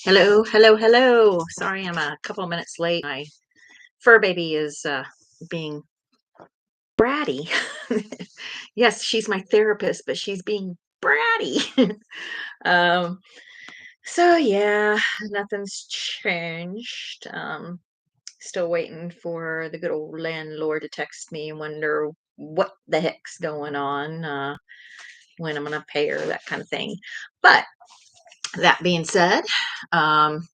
Hello, hello, hello. Sorry, I'm a couple of minutes late. My fur baby is being bratty. Yes, she's my therapist, but she's being bratty. um, so yeah, nothing's changed. Still waiting for the good old landlord to text me and wonder what the heck's going on, when I'm gonna pay her, that kind of thing. But that being said, um,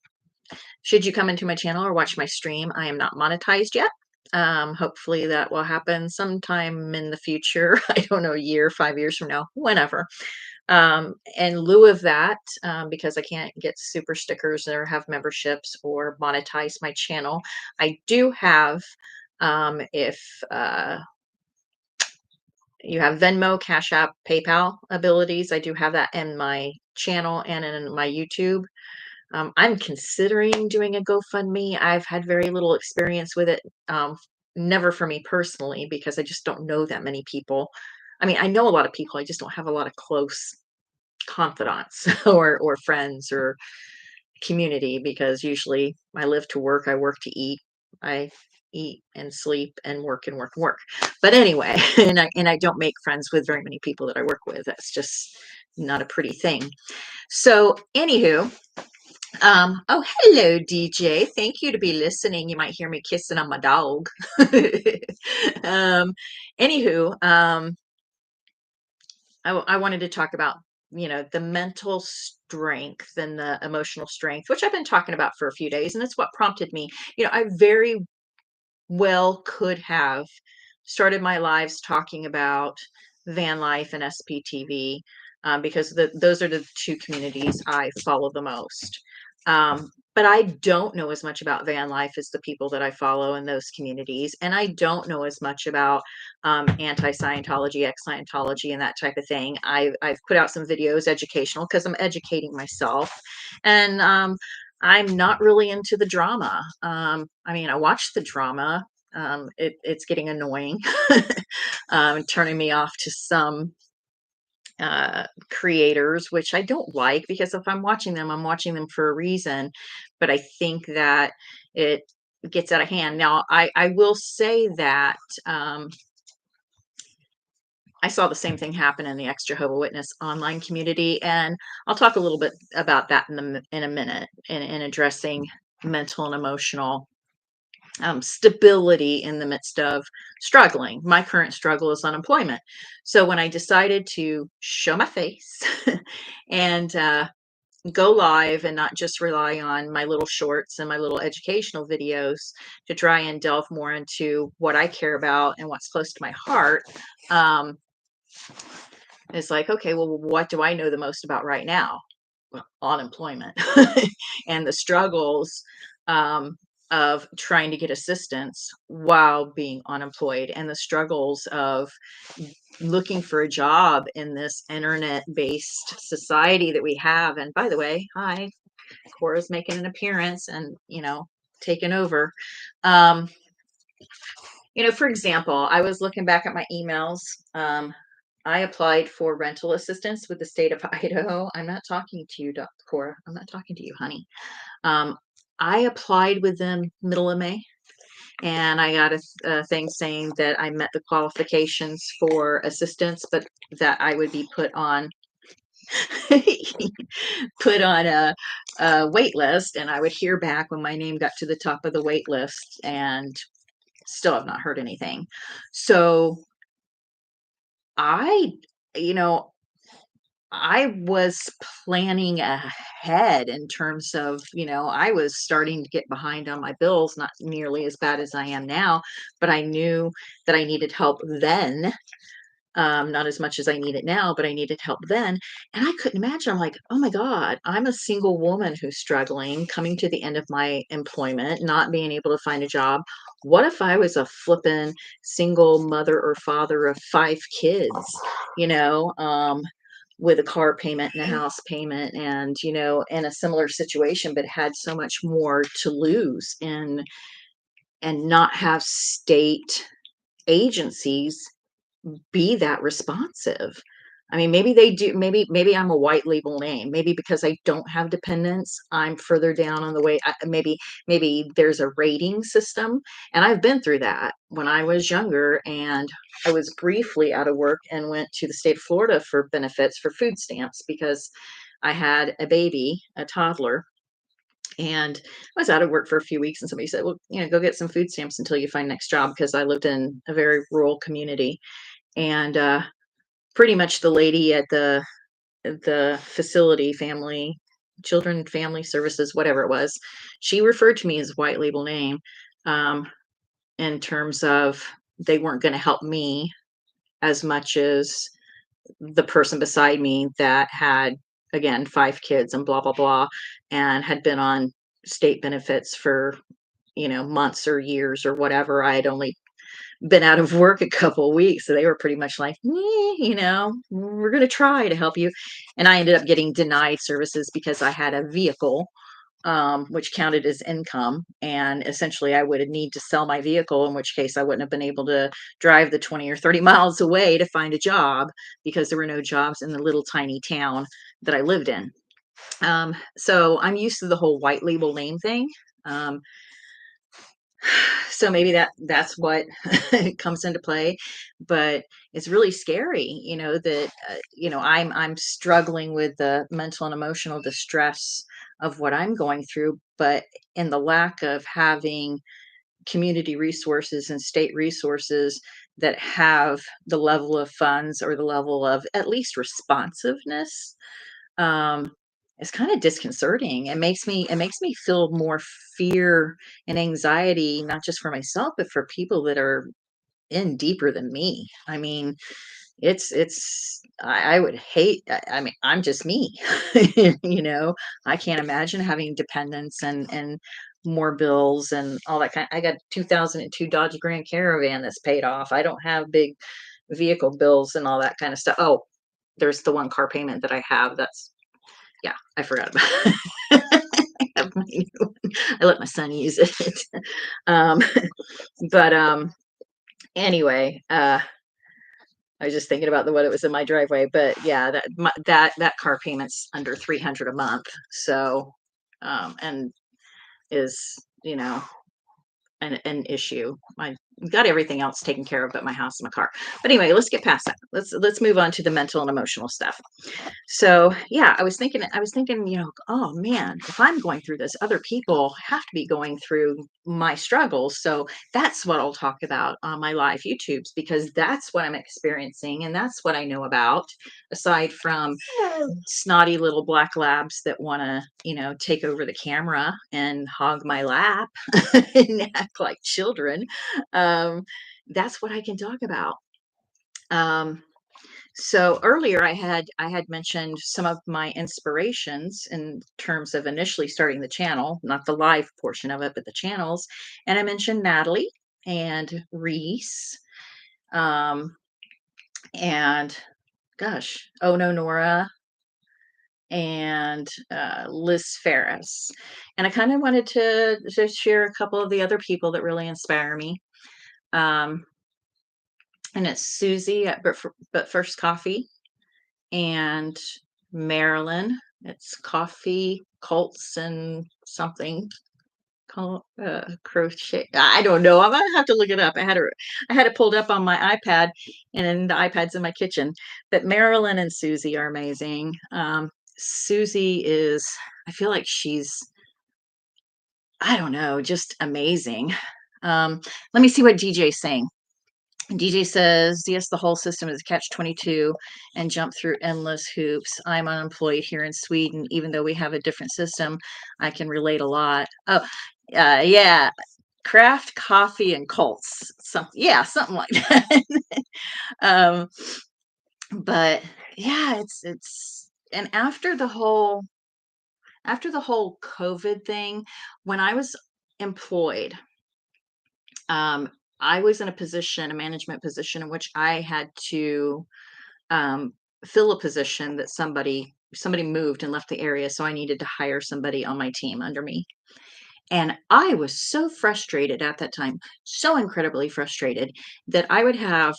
should you come into my channel or watch my stream, I am not monetized yet. Hopefully that will happen sometime in the future. I don't know, a year, 5 years from now, whenever. In lieu of that, because I can't get super stickers or have memberships or monetize my channel, I do have, if you have Venmo, Cash App, PayPal abilities, I do have that in my channel and in my YouTube. I'm considering doing a GoFundMe. I've had very little experience with it. Never for me personally, because I just don't know that many people. I mean, I know a lot of people. I just don't have a lot of close confidants or friends or community, because usually I live to work, I work to eat, I eat and sleep and work and work and work. But anyway, and I don't make friends with very many people that I work with. That's just not a pretty thing. So anywho, oh, hello, DJ. Thank you to be listening. You might hear me kissing on my dog. um, anywho, I wanted to talk about, the mental strength and the emotional strength, which I've been talking about for a few days, and it's what prompted me. I very well could have started my lives talking about van life and SPTV, because those are the two communities I follow the most. But I don't know as much about van life as the people that I follow in those communities, and I don't know as much about anti-Scientology, ex-Scientology, and that type of thing. I've put out some videos, educational, because I'm educating myself, and I'm not really into the drama. I mean, I watch the drama. It's getting annoying, turning me off to some creators, which I don't like, because if I'm watching them, I'm watching them for a reason. But I think that it gets out of hand. Now, I will say that I saw the same thing happen in the ex Jehovah Witness online community, and I'll talk a little bit about that in a minute, in addressing mental and emotional stability in the midst of struggling. My current struggle is unemployment. So when I decided to show my face and go live and not just rely on my little shorts and my little educational videos to try and delve more into what I care about and what's close to my heart, um, it's like, okay, well, what do I know the most about right now? Well, unemployment and the struggles, um, of trying to get assistance while being unemployed, and the struggles of looking for a job in this internet-based society that we have. And by the way, hi, Cora's making an appearance and, taking over. Um, for example, I was looking back at my emails. I applied for rental assistance with the state of Idaho. I'm not talking to you, Cora. I'm not talking to you, honey. Um, I applied with them middle of May, and I got a thing saying that I met the qualifications for assistance, but that I would be put on put on a wait list, and I would hear back when my name got to the top of the wait list, and still have not heard anything. So I, you know, I was planning ahead in terms of, I was starting to get behind on my bills, not nearly as bad as I am now, but I knew that I needed help then. Not as much as I need it now, but I needed help then. And I couldn't imagine. I'm like, oh my God, I'm a single woman who's struggling, coming to the end of my employment, not being able to find a job. What if I was a flippin' single mother or father of 5 kids, you know, um, with a car payment and a house payment, and, in a similar situation, but had so much more to lose, and not have state agencies be that responsive. I mean, maybe they do. Maybe I'm a white label name. Maybe because I don't have dependents, I'm further down on the way. Maybe there's a rating system, and I've been through that when I was younger, and I was briefly out of work and went to the state of Florida for benefits for food stamps because I had a baby, a toddler, and I was out of work for a few weeks, and somebody said, "Well, go get some food stamps until you find next job," because I lived in a very rural community, and pretty much the lady at the facility, family services, whatever it was, she referred to me as white label name, um, in terms of they weren't going to help me as much as the person beside me that had, again, 5 kids and blah blah blah, and had been on state benefits for months or years or whatever. I had only been out of work a couple of weeks, so they were pretty much like, we're going to try to help you. And I ended up getting denied services because I had a vehicle, which counted as income. And essentially, I would need to sell my vehicle, in which case I wouldn't have been able to drive the 20 or 30 miles away to find a job because there were no jobs in the little tiny town that I lived in. So I'm used to the whole white label name thing. Um, so maybe that's what comes into play, but it's really scary, that I'm struggling with the mental and emotional distress of what I'm going through, but in the lack of having community resources and state resources that have the level of funds or the level of at least responsiveness, um, is kind of disconcerting. It makes me feel more fear and anxiety, not just for myself, but for people that are in deeper than me. I mean, I would hate. I mean, I'm just me. you know, I can't imagine having dependents and more bills and all that kind. I got 2002 Dodge Grand Caravan that's paid off. I don't have big vehicle bills and all that kind of stuff. Oh, there's the one car payment that I have. That's Yeah, I forgot about I have my new one. I let my son use it. Um, but, anyway, I was just thinking about the what it was in my driveway, but yeah, that car payment's under 300 a month, so, and is, an issue. I got everything else taken care of but my house and my car. But anyway, let's get past that. Let's move on to the mental and emotional stuff. So yeah, I was thinking, oh man, if I'm going through this, other people have to be going through my struggles. So that's what I'll talk about on my live YouTubes because that's what I'm experiencing and that's what I know about, aside from snotty little black labs that want to, take over the camera and hog my lap and act like children. Um, that's what I can talk about. Um, so earlier I had mentioned some of my inspirations in terms of initially starting the channel, not the live portion of it, but the channels. And I mentioned Natalie and Reese, um, and gosh, Oh No Nora and Liz Ferris. And I kind of wanted to share a couple of the other people that really inspire me. Um, and it's Susie at But First Coffee and Marilyn. It's coffee, Colts, and something. Crochet. I don't know. I'm gonna have to look it up. I had it pulled up on my iPad, and the iPad's in my kitchen. But Marilyn and Susie are amazing. Susie is. I feel like she's. I don't know, just amazing. Let me see what DJ's saying. DJ says, yes, the whole system is a catch 22 and jump through endless hoops. I'm unemployed here in Sweden. Even though we have a different system, I can relate a lot. Oh, yeah. Craft coffee and cults. Yeah, something like that. um, but yeah, and after the whole COVID thing, when I was employed, um, I was in a management position in which I had to um, fill a position that somebody moved and left the area, so I needed to hire somebody on my team under me. And I was so frustrated at that time, so incredibly frustrated that I would have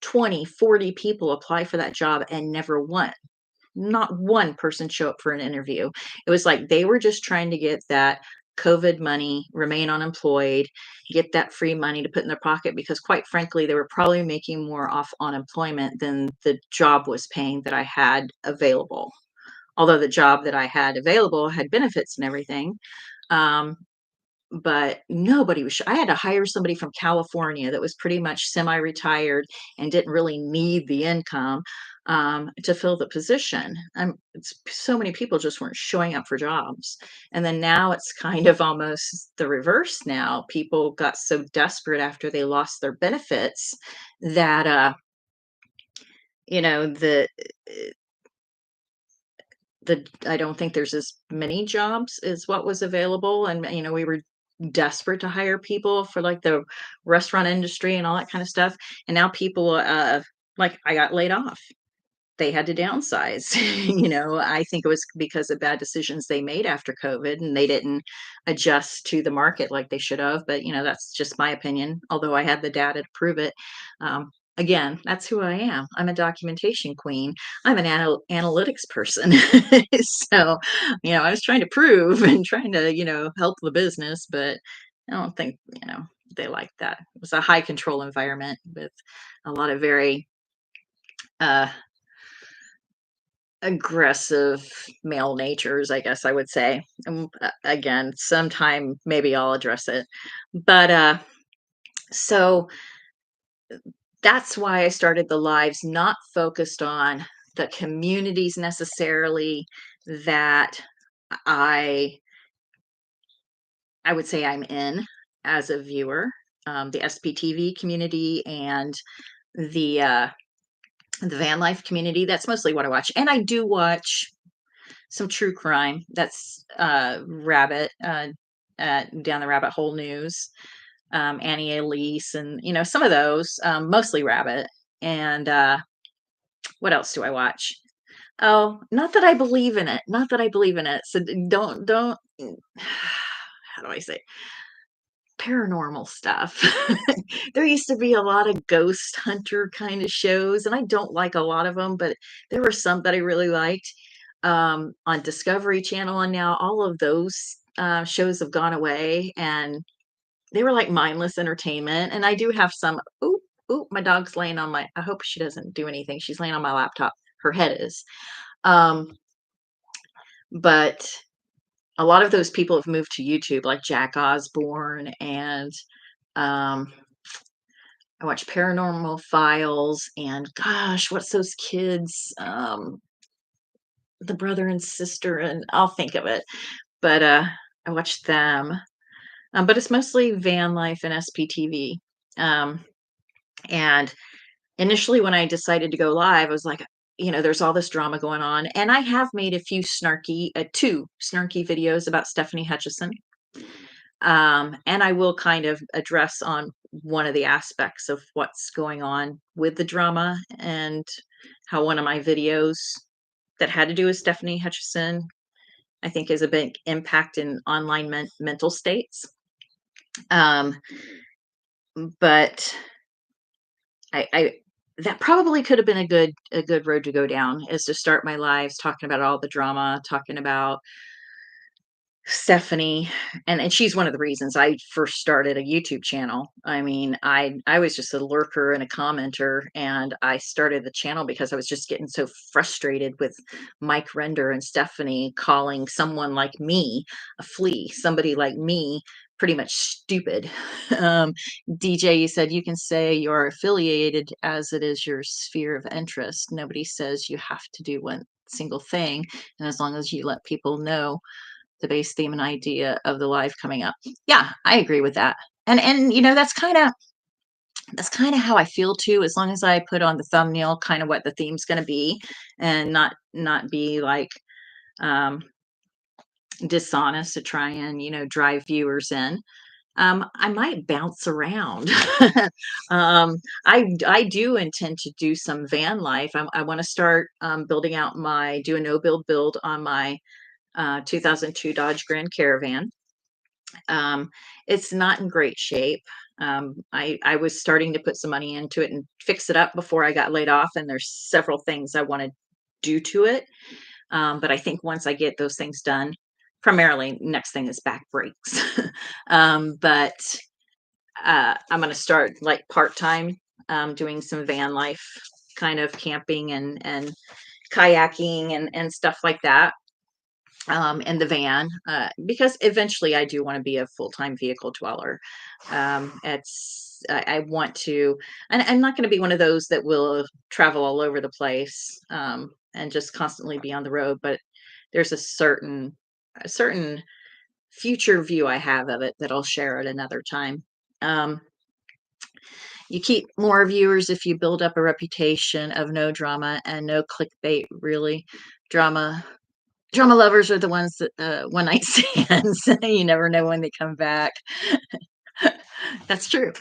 20, 40 people apply for that job and never one. Not one person show up for an interview. It was like they were just trying to get that COVID money, remain unemployed, get that free money to put in their pocket because quite frankly, they were probably making more off unemployment than the job was paying that I had available. Although the job that I had available had benefits and everything. Um, but nobody was I had to hire somebody from California that was pretty much semi-retired and didn't really need the income, to fill the position. It's so many people just weren't showing up for jobs. And then now it's kind of almost the reverse now. People got so desperate after they lost their benefits that, you know, the I don't think there's as many jobs as what was available, and, we were desperate to hire people for, like, the restaurant industry and all that kinda stuff, and now people, like, I got laid off. They had to downsize, I think it was because of bad decisions they made after COVID, and they didn't adjust to the market like they should have, but, that's just my opinion, although I had the data to prove it. Again, that's who I am. I'm a documentation queen. I'm an analytics person. So, I was trying to prove and trying to, help the business, but I don't think, they like that. It was a high control environment with a lot of very, uh aggressive male natures, I guess I would say. Again, sometime maybe I'll address it. But so that's why I started the lives not focused on the communities necessarily that I I would say I'm in as a viewer, the SPTV community and the uh the van life community. That's mostly what I watch. And I do watch some true crime. That's down the rabbit hole news, Annie Elise, and some of those, mostly rabbit. And what else do I watch? Oh, not that I believe in it. Not that I believe in it. So don't. How do I say? Paranormal stuff. There used to be a lot of ghost hunter kind of shows, and I don't like a lot of them, but there were some that I really liked, on Discovery Channel, and now all of those, shows have gone away, and they were like mindless entertainment, and I do have some. Ooh, ooh, my dog's laying on my I hope she doesn't do anything. She's laying on my laptop. Her head is. Um, but a lot of those people have moved to YouTube, like Jack Osborne and, um I watch Paranormal Files and gosh, what's those kids? The brother and sister, and I'll think of it. But I watch them. But it's mostly van life and SPTV. Um, and initially when I decided to go live, I was like, there's all this drama going on. And I have made a few two snarky videos about Stephanie Hutchison. And I will kind of address on one of the aspects of what's going on with the drama and how one of my videos that had to do with Stephanie Hutchison, I think, is a big impact in online mental states. Um, but I that probably could have been a good road to go down is to start my lives talking about all the drama, talking about Stephanie, and she's one of the reasons I first started a YouTube channel. I mean, I was just a lurker and a commenter, and I started the channel because I was just getting so frustrated with Mike Render and Stephanie calling someone like me a flea, somebody like me pretty much stupid. Um, DJ, you said you can say you're affiliated as it is your sphere of interest. Nobody says you have to do one single thing, and as long as you let people know the base theme and idea of the live coming up. Yeah, I agree with that. And that's kind of how I feel too, as long as I put on the thumbnail kind of what the theme's going to be and not be like um dishonest to try and, drive viewers in. I might bounce around. um, I do intend to do some van life. I want to start building out do a no build on my 2002 Dodge Grand Caravan. Um, it's not in great shape. I was starting to put some money into it and fix it up before I got laid off, and there's several things I want to do to it. But I think once I get those things done, primarily next thing is back brakes. But I'm going to start like part time, doing some van life kind of camping and kayaking and stuff like that, in the van, because eventually I do want to be a full time vehicle dweller. I want to, and I'm not going to be one of those that will travel all over the place, and just constantly be on the road. But there's a certain future view I have of it that I'll share at another time. Um, you keep more viewers if you build up a reputation of no drama and no clickbait. Really, drama drama lovers are the ones that, one night stands. You never know when they come back. That's true.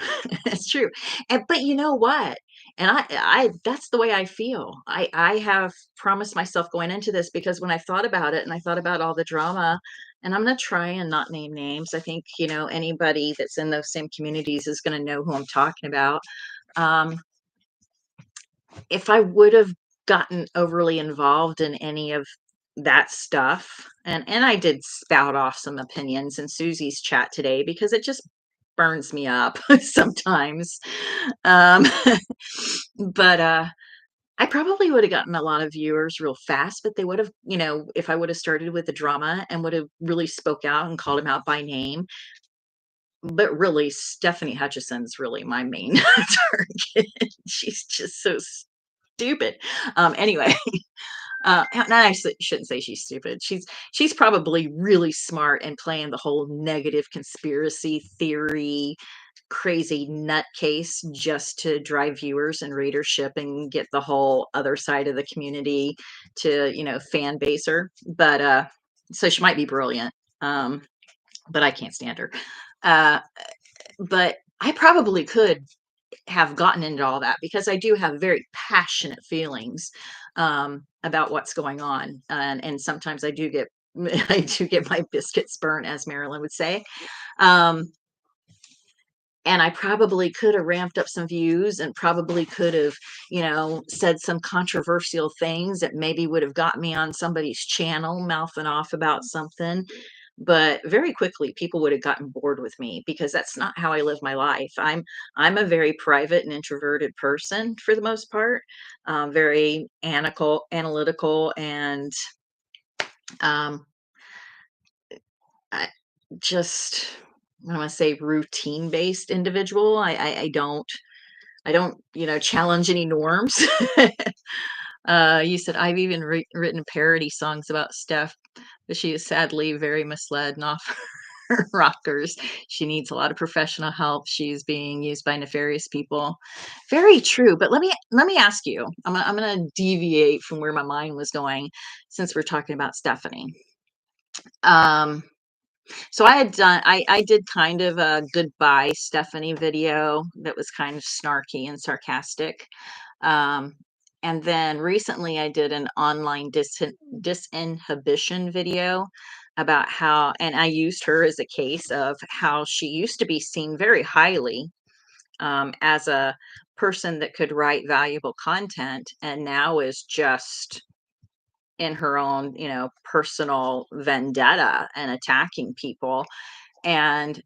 That's true. And but you know what? And I that's the way I feel. I have promised myself going into this, because when I thought about it and I thought about all the drama, and I'm gonna try and not name names. I think, anybody that's in those same communities is gonna know who I'm talking about. Um, if I would have gotten overly involved in any of that stuff, and I did spout off some opinions in Susie's chat today because it just burns me up sometimes. Um, but I probably would have gotten a lot of viewers real fast, but they would have, if I would have started with the drama and would have really spoke out and called him out by name. But really, Stephanie Hutchison's really my main target. She's just so stupid. Anyway, and I shouldn't say she's stupid. She's probably really smart and playing the whole negative conspiracy theory, crazy nutcase just to drive viewers and readership and get the whole other side of the community to, fan base her. But so she might be brilliant, um, but I can't stand her. Uh, but I probably could have gotten into all that because I do have very passionate feelings, about what's going on, and sometimes I do get I do get my biscuits burnt, as Marilyn would say. Um, and I probably could have ramped up some views and probably could have, said some controversial things that maybe would have got me on somebody's channel mouthing off about something. But very quickly, people would have gotten bored with me because that's not how I live my life. I'm a very private and introverted person for the most part, very analytical, and um, I just I want to say routine based individual. I don't, challenge any norms. You said I've even written parody songs about Steph, but she is sadly very misled and off her rockers. She needs a lot of professional help. She's being used by nefarious people. Very true. But let me ask you. I'm gonna deviate from where my mind was going since we're talking about Stephanie. Um, so I did kind of a goodbye Stephanie video that was kind of snarky and sarcastic. Um, and then recently I did an online disinhibition video about how, and I used her as a case of how she used to be seen very highly, as a person that could write valuable content, and now is just in her own, personal vendetta and attacking people. And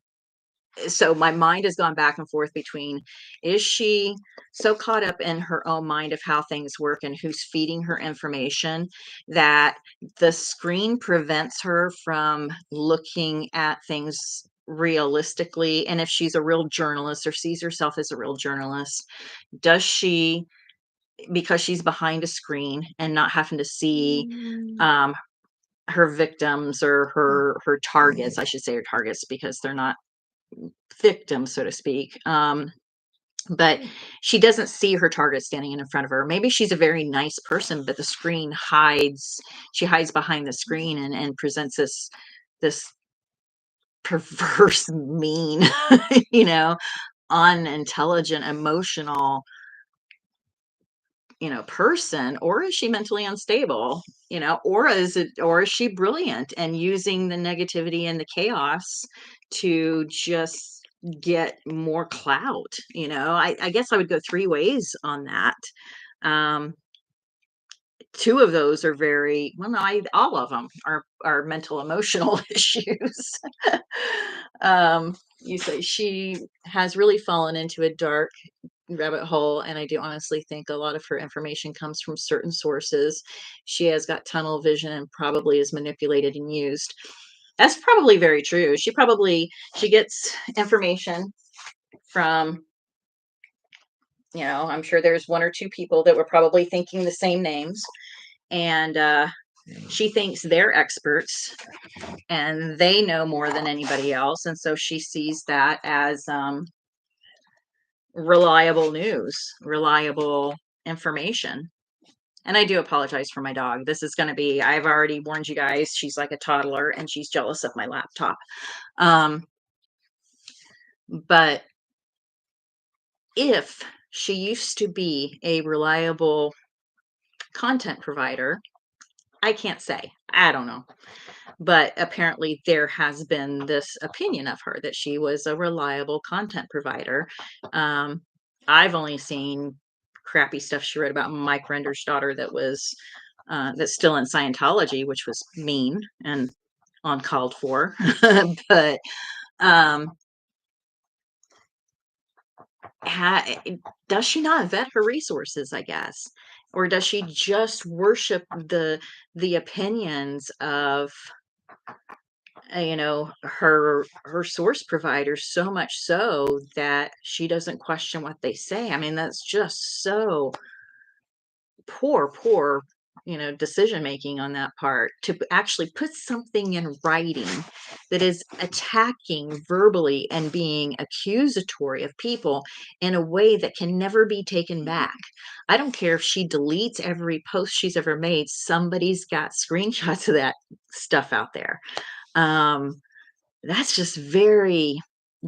so my mind has gone back and forth between, is she so caught up in her own mind of how things work and who's feeding her information that the screen prevents her from looking at things realistically? And if she's a real journalist or sees herself as a real journalist, does she, because she's behind a screen and not having to see, um, her victims or her targets, I should say her targets because they're not victims, so to speak. But she doesn't see her target standing in front of her. Maybe she's a very nice person, but the screen hides. She hides behind the screen and presents this perverse, mean, you know, unintelligent, emotional person, or is she mentally unstable? Or is she brilliant and using the negativity and the chaos to just get more clout? I guess I would go three ways on that. Um, Two of those are very well, no, all of them are mental emotional issues. You say she has really fallen into a dark rabbit hole, and I do honestly think a lot of her information comes from certain sources. She has got tunnel vision and probably is manipulated and used. That's probably very true. She gets information from, I'm sure there's one or two people that were probably thinking the same names, and she thinks they're experts and they know more than anybody else, and so she sees that as reliable news, reliable information. And I do apologize for my dog. This is going to be, I've already warned you guys, she's like a toddler and she's jealous of my laptop. But if she used to be a reliable content provider, I can't say. I don't know. But apparently there has been this opinion of her that she was a reliable content provider. I've only seen crappy stuff she wrote about Mike Render's daughter that's still in Scientology, which was mean and uncalled for. But um, does she not vet her resources, I guess? Or does she just worship the opinions of her source providers so much so that she doesn't question what they say? I mean, that's just so poor decision making on that part, to actually put something in writing that is attacking verbally and being accusatory of people in a way that can never be taken back. I don't care if she deletes every post she's ever made, somebody's got screenshots of that stuff out there. That's just very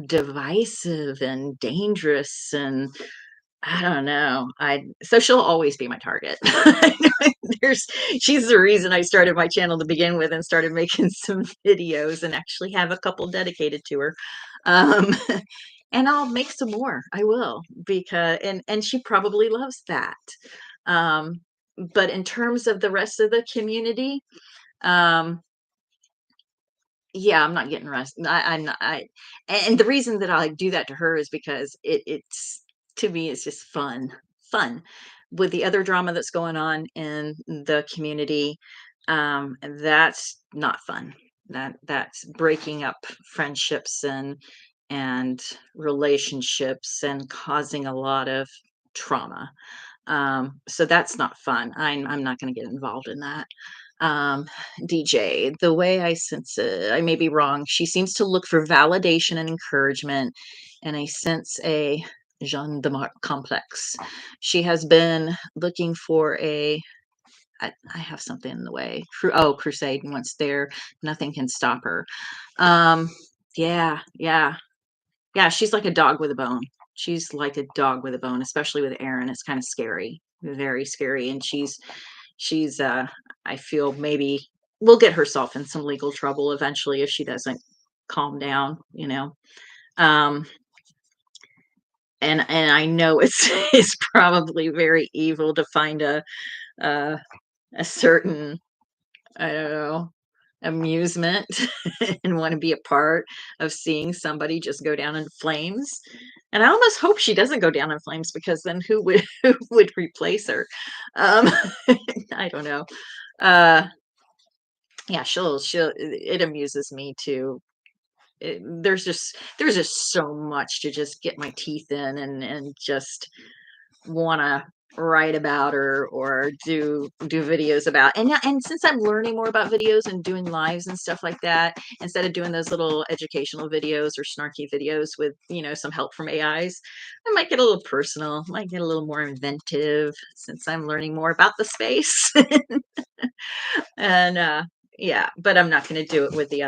divisive and dangerous, and I don't know. So she'll always be my target. There's She's the reason I started my channel to begin with and started making some videos and actually have a couple dedicated to her. Um, and I'll make some more. I will, because and she probably loves that. Um, but in terms of the rest of the community, um, yeah, I'm not getting rest. I'm not. And the reason that I do that to her is because it's to me, it's just fun. With the other drama that's going on in the community, that's not fun. That's breaking up friendships and relationships and causing a lot of trauma. So that's not fun. I'm not going to get involved in that. um, DJ, the way I sense it, I may be wrong. She seems to look for validation and encouragement, and I sense a Jeanne d'Arc complex. She has been looking for I have something in the way. Crusade. And once there, nothing can stop her. Um, yeah, yeah, yeah. She's like a dog with a bone. She's like a dog with a bone, especially with Aaron. It's kind of scary, very scary. And she's I feel maybe will get herself in some legal trouble eventually if she doesn't calm down. um and I know it's it's probably very evil to find uh a certain, I don't know, amusement and want to be a part of seeing somebody just go down in flames. And I almost hope she doesn't go down in flames, because then who would who would replace her? um I don't know. uh Yeah, she'll it amuses me too. There's just so much to just get my teeth in and just wanna write about or do videos about. And yeah, and since I'm learning more about videos and doing lives and stuff like that, instead of doing those little educational videos or snarky videos with, some help from AIs, I might get a little personal, might get a little more inventive since I'm learning more about the space. And yeah, but I'm not going to do it with the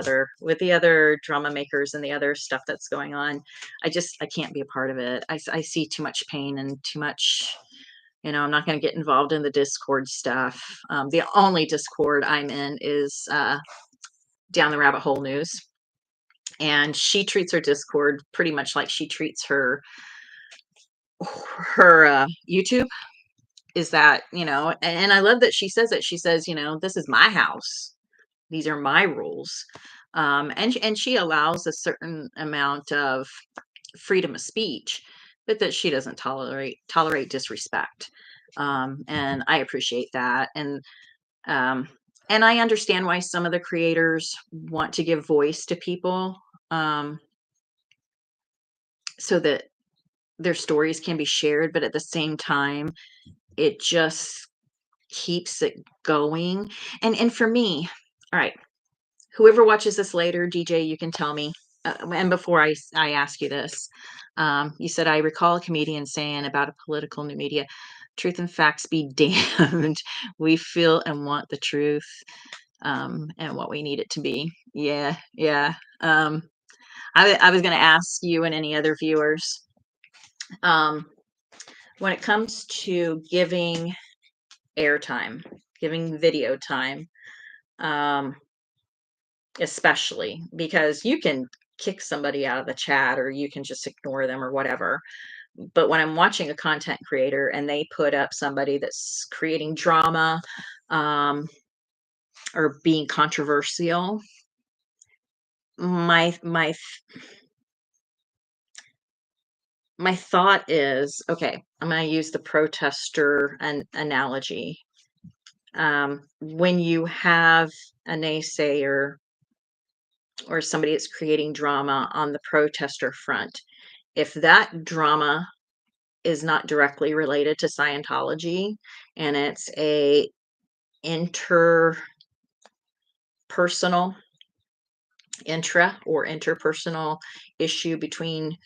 other drama makers and the other stuff that's going on. I can't be a part of it. I see too much pain and too much, I'm not going to get involved in the Discord stuff. The only Discord I'm in is Down the Rabbit Hole News. And she treats her Discord pretty much like she treats her YouTube. Is that, and I love that she says it. She says, this is my house. These are my rules. And she allows a certain amount of freedom of speech, but that she doesn't tolerate disrespect. And I appreciate that. Um, and I understand why some of the creators want to give voice to people, so that their stories can be shared, but at the same time, it just keeps it going. And for me, all right, whoever watches this later, DJ, you can tell me. And before I ask you this, you said, I recall a comedian saying about a political new media, truth and facts be damned. We feel and want the truth, and what we need it to be. Yeah, yeah. I was going to ask you and any other viewers, um, when it comes to giving airtime, giving video time, um, especially because you can kick somebody out of the chat or you can just ignore them or whatever. But when I'm watching a content creator and they put up somebody that's creating drama, um, or being controversial, my my thought is, okay, I'm going to use the protester analogy. When you have a naysayer or somebody that's creating drama on the protester front, if that drama is not directly related to Scientology and it's a interpersonal, intra or interpersonal issue between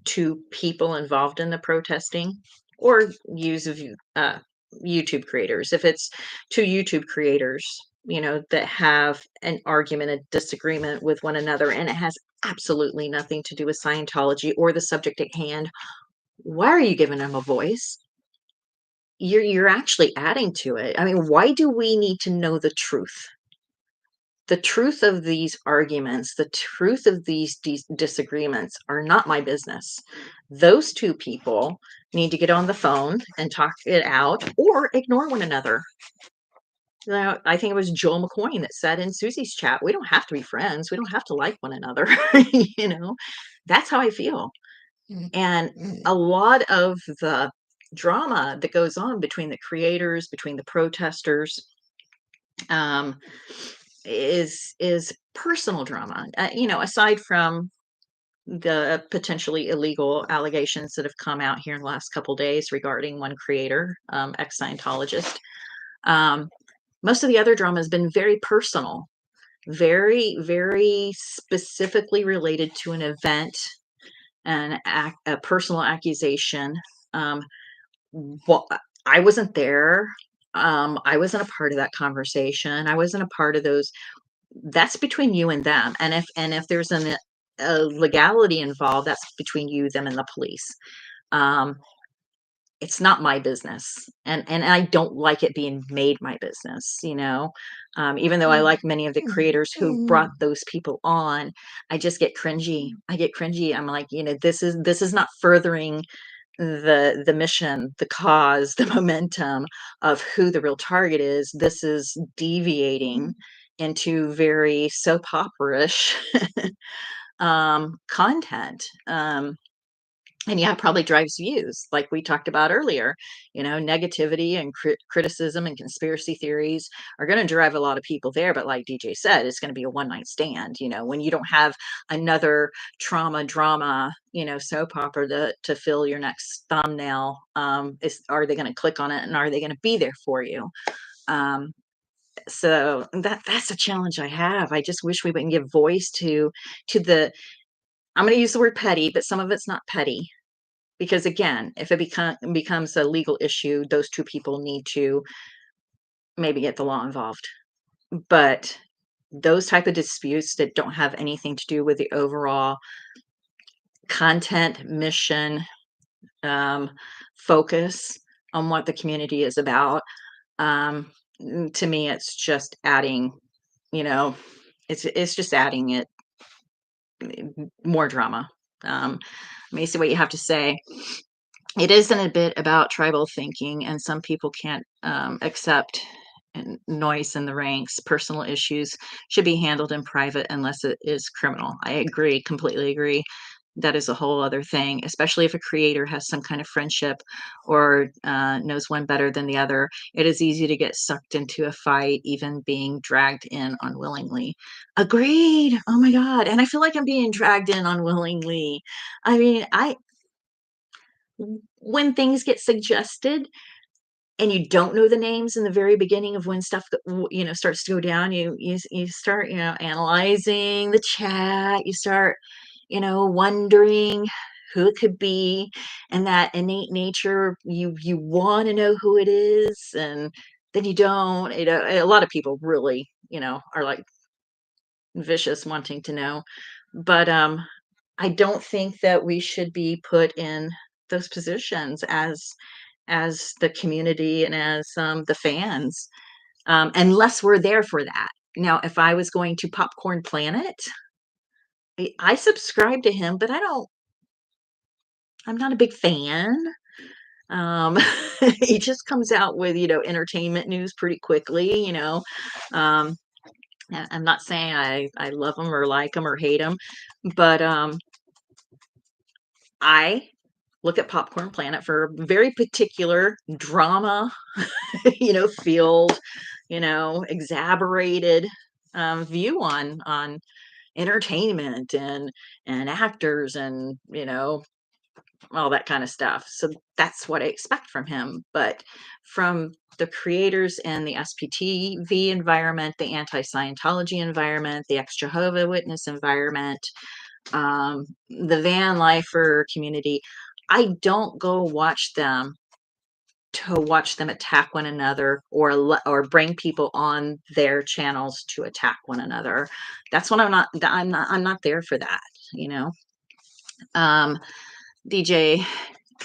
two people involved in the protesting, or use of YouTube creators. If it's two YouTube creators, that have an argument, a disagreement with one another, and it has absolutely nothing to do with Scientology or the subject at hand, why are you giving them a voice? You're actually adding to it. I mean, why do we need to know the truth? The truth of these arguments, the truth of these disagreements are not my business. Those two people need to get on the phone and talk it out or ignore one another. Now, I think it was Joel McCoy that said in Susie's chat, we don't have to be friends. We don't have to like one another. That's how I feel. And a lot of the drama that goes on between the creators, between the protesters, is personal drama. Aside from the potentially illegal allegations that have come out here in the last couple days regarding one creator, ex-Scientologist, most of the other drama has been very personal, very, very specifically related to an event, a personal accusation. Well, I wasn't there. I wasn't a part of that conversation. I wasn't a part of those. That's between you and them. And if there's a legality involved, that's between you, them, and the police. It's not my business, and I don't like it being made my business. Even though I like many of the creators who brought those people on, I just get cringy. I'm like, this is not furthering the mission, the cause, the momentum of who the real target is. This is deviating into very soap opera-ish content. And yeah, it probably drives views, like we talked about earlier. Negativity and criticism and conspiracy theories are going to drive a lot of people there. But like DJ said, it's going to be a one night stand. When you don't have another trauma drama, soap opera to fill your next thumbnail, are they going to click on it, and are they going to be there for you? So that's a challenge I have. I just wish we wouldn't give voice to the, I'm going to use the word petty, but some of it's not petty. Because again, if it becomes a legal issue, those two people need to maybe get the law involved. But those type of disputes that don't have anything to do with the overall content, mission, focus on what the community is about. Um, to me, it's just adding, you know, it's just adding it more drama. Let me see what you have to say. It isn't a bit about tribal thinking, and some people can't accept noise in the ranks. Personal issues should be handled in private unless it is criminal. I agree, completely agree. That is a whole other thing, especially if a creator has some kind of friendship or knows one better than the other. It is easy to get sucked into a fight, even being dragged in unwillingly. Agreed. Oh my God. And I feel like I'm being dragged in unwillingly. I mean, when things get suggested and you don't know the names in the very beginning of when stuff starts to go down, you start analyzing the chat, you start wondering who it could be, and that innate nature, you want to know who it is, and then you don't. A lot of people really are like vicious wanting to know, but I don't think that we should be put in those positions as the community and as the fans, unless we're there for that. Now, if I was going to Popcorn Planet, I subscribe to him, but I'm not a big fan. Um, he just comes out with, entertainment news pretty quickly. Um, I'm not saying I love him or like him or hate him, but I look at Popcorn Planet for a very particular drama, field, exaggerated view on entertainment and actors and all that kind of stuff. So that's what I expect from him. But from the creators in the SPTV environment, the anti-Scientology environment, the ex-Jehovah Witness environment, the van lifer community, I don't go watch them to watch them attack one another or bring people on their channels to attack one another. That's what I'm not there for that, you know. Um, DJ,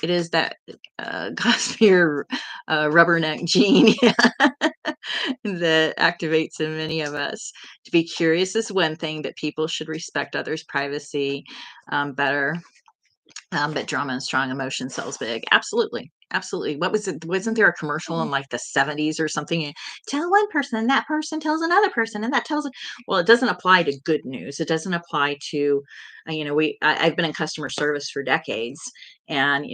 it is that Gosper rubberneck gene that activates in many of us. To be curious is one thing, but people should respect others' privacy better. But drama and strong emotion sells big. Absolutely. Absolutely. What was it? Wasn't there a commercial in like the 70s or something? Tell one person, that person tells another person, and that tells. Well, it doesn't apply to good news. It doesn't apply to, I've been in customer service for decades, and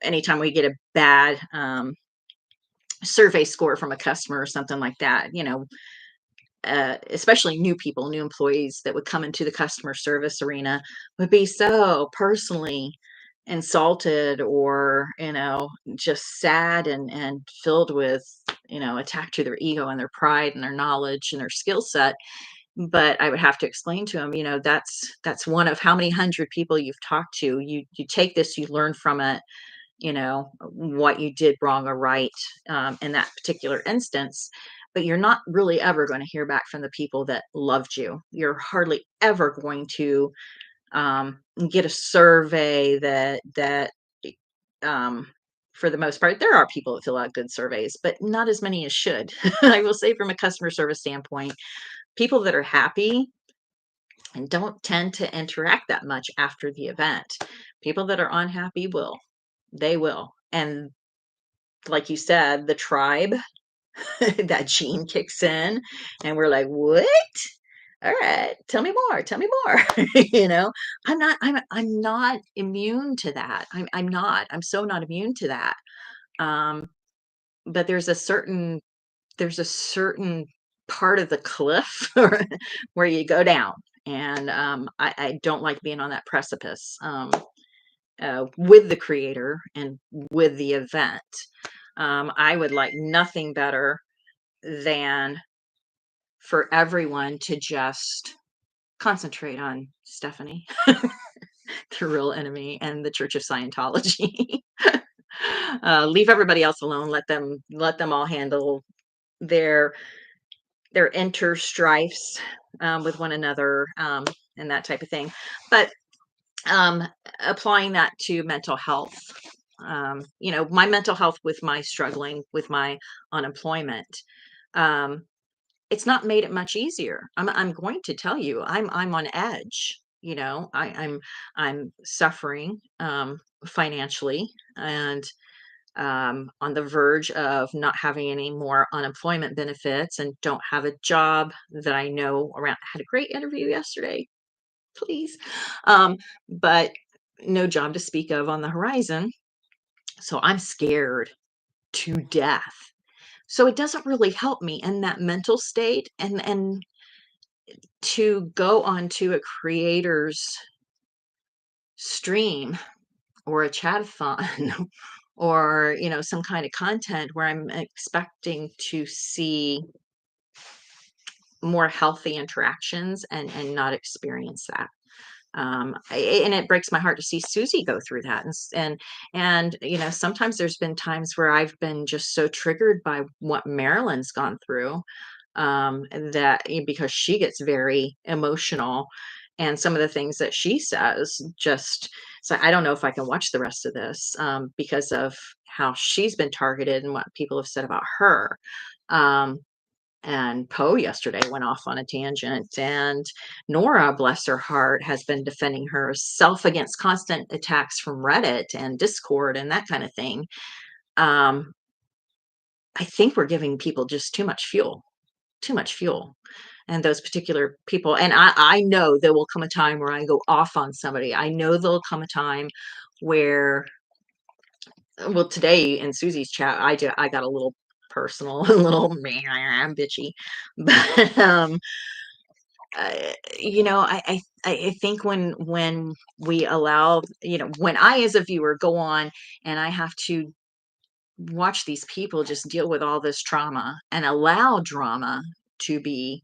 anytime we get a bad survey score from a customer or something like that, especially new people, new employees that would come into the customer service arena would be so personally insulted or, just sad and filled with, attack to their ego and their pride and their knowledge and their skill set. But I would have to explain to them, that's one of how many hundred people you've talked to. You take this, you learn from it, what you did wrong or right in that particular instance, but you're not really ever going to hear back from the people that loved you. You're hardly ever going to get a survey that um, for the most part, there are people that fill out good surveys, but not as many as should. I will say, from a customer service standpoint, people that are happy and don't tend to interact that much after the event. People that are unhappy will. They will. And like you said, the tribe, that gene kicks in, and we're like, what? All right, tell me more. Tell me more. you know, I'm not immune to that. I'm not. I'm so not immune to that. Um, but there's a certain part of the cliff where you go down, and I don't like being on that precipice with the creator and with the event. I would like nothing better than for everyone to just concentrate on Stephanie, the real enemy, and the Church of Scientology. Leave everybody else alone. Let them all handle their their inter strifes with one another, and that type of thing. But um, applying that to mental health. My mental health with my struggling with my unemployment. Um, it's not made it much easier. I'm going to tell you, I'm on edge. I'm suffering financially, and on the verge of not having any more unemployment benefits, and don't have a job that I know around. I had a great interview yesterday, please, but no job to speak of on the horizon. So I'm scared to death. So it doesn't really help me in that mental state, and to go onto a creator's stream or a chatathon or some kind of content where I'm expecting to see more healthy interactions, and not experience that. And it breaks my heart to see Susie go through that. And sometimes there's been times where I've been just so triggered by what Marilyn's gone through, because she gets very emotional, and some of the things that she says, just so I don't know if I can watch the rest of this, because of how she's been targeted and what people have said about her. Um, and Poe yesterday went off on a tangent, and Nora, bless her heart, has been defending herself against constant attacks from Reddit and Discord and that kind of thing. Um, I think we're giving people just too much fuel. And those particular people, and I know there will come a time where I go off on somebody. I know there'll come a time where, well, today in Susie's chat, I got a little personal, a little bitchy, but I think when we allow, when I as a viewer go on and I have to watch these people just deal with all this trauma and allow drama to be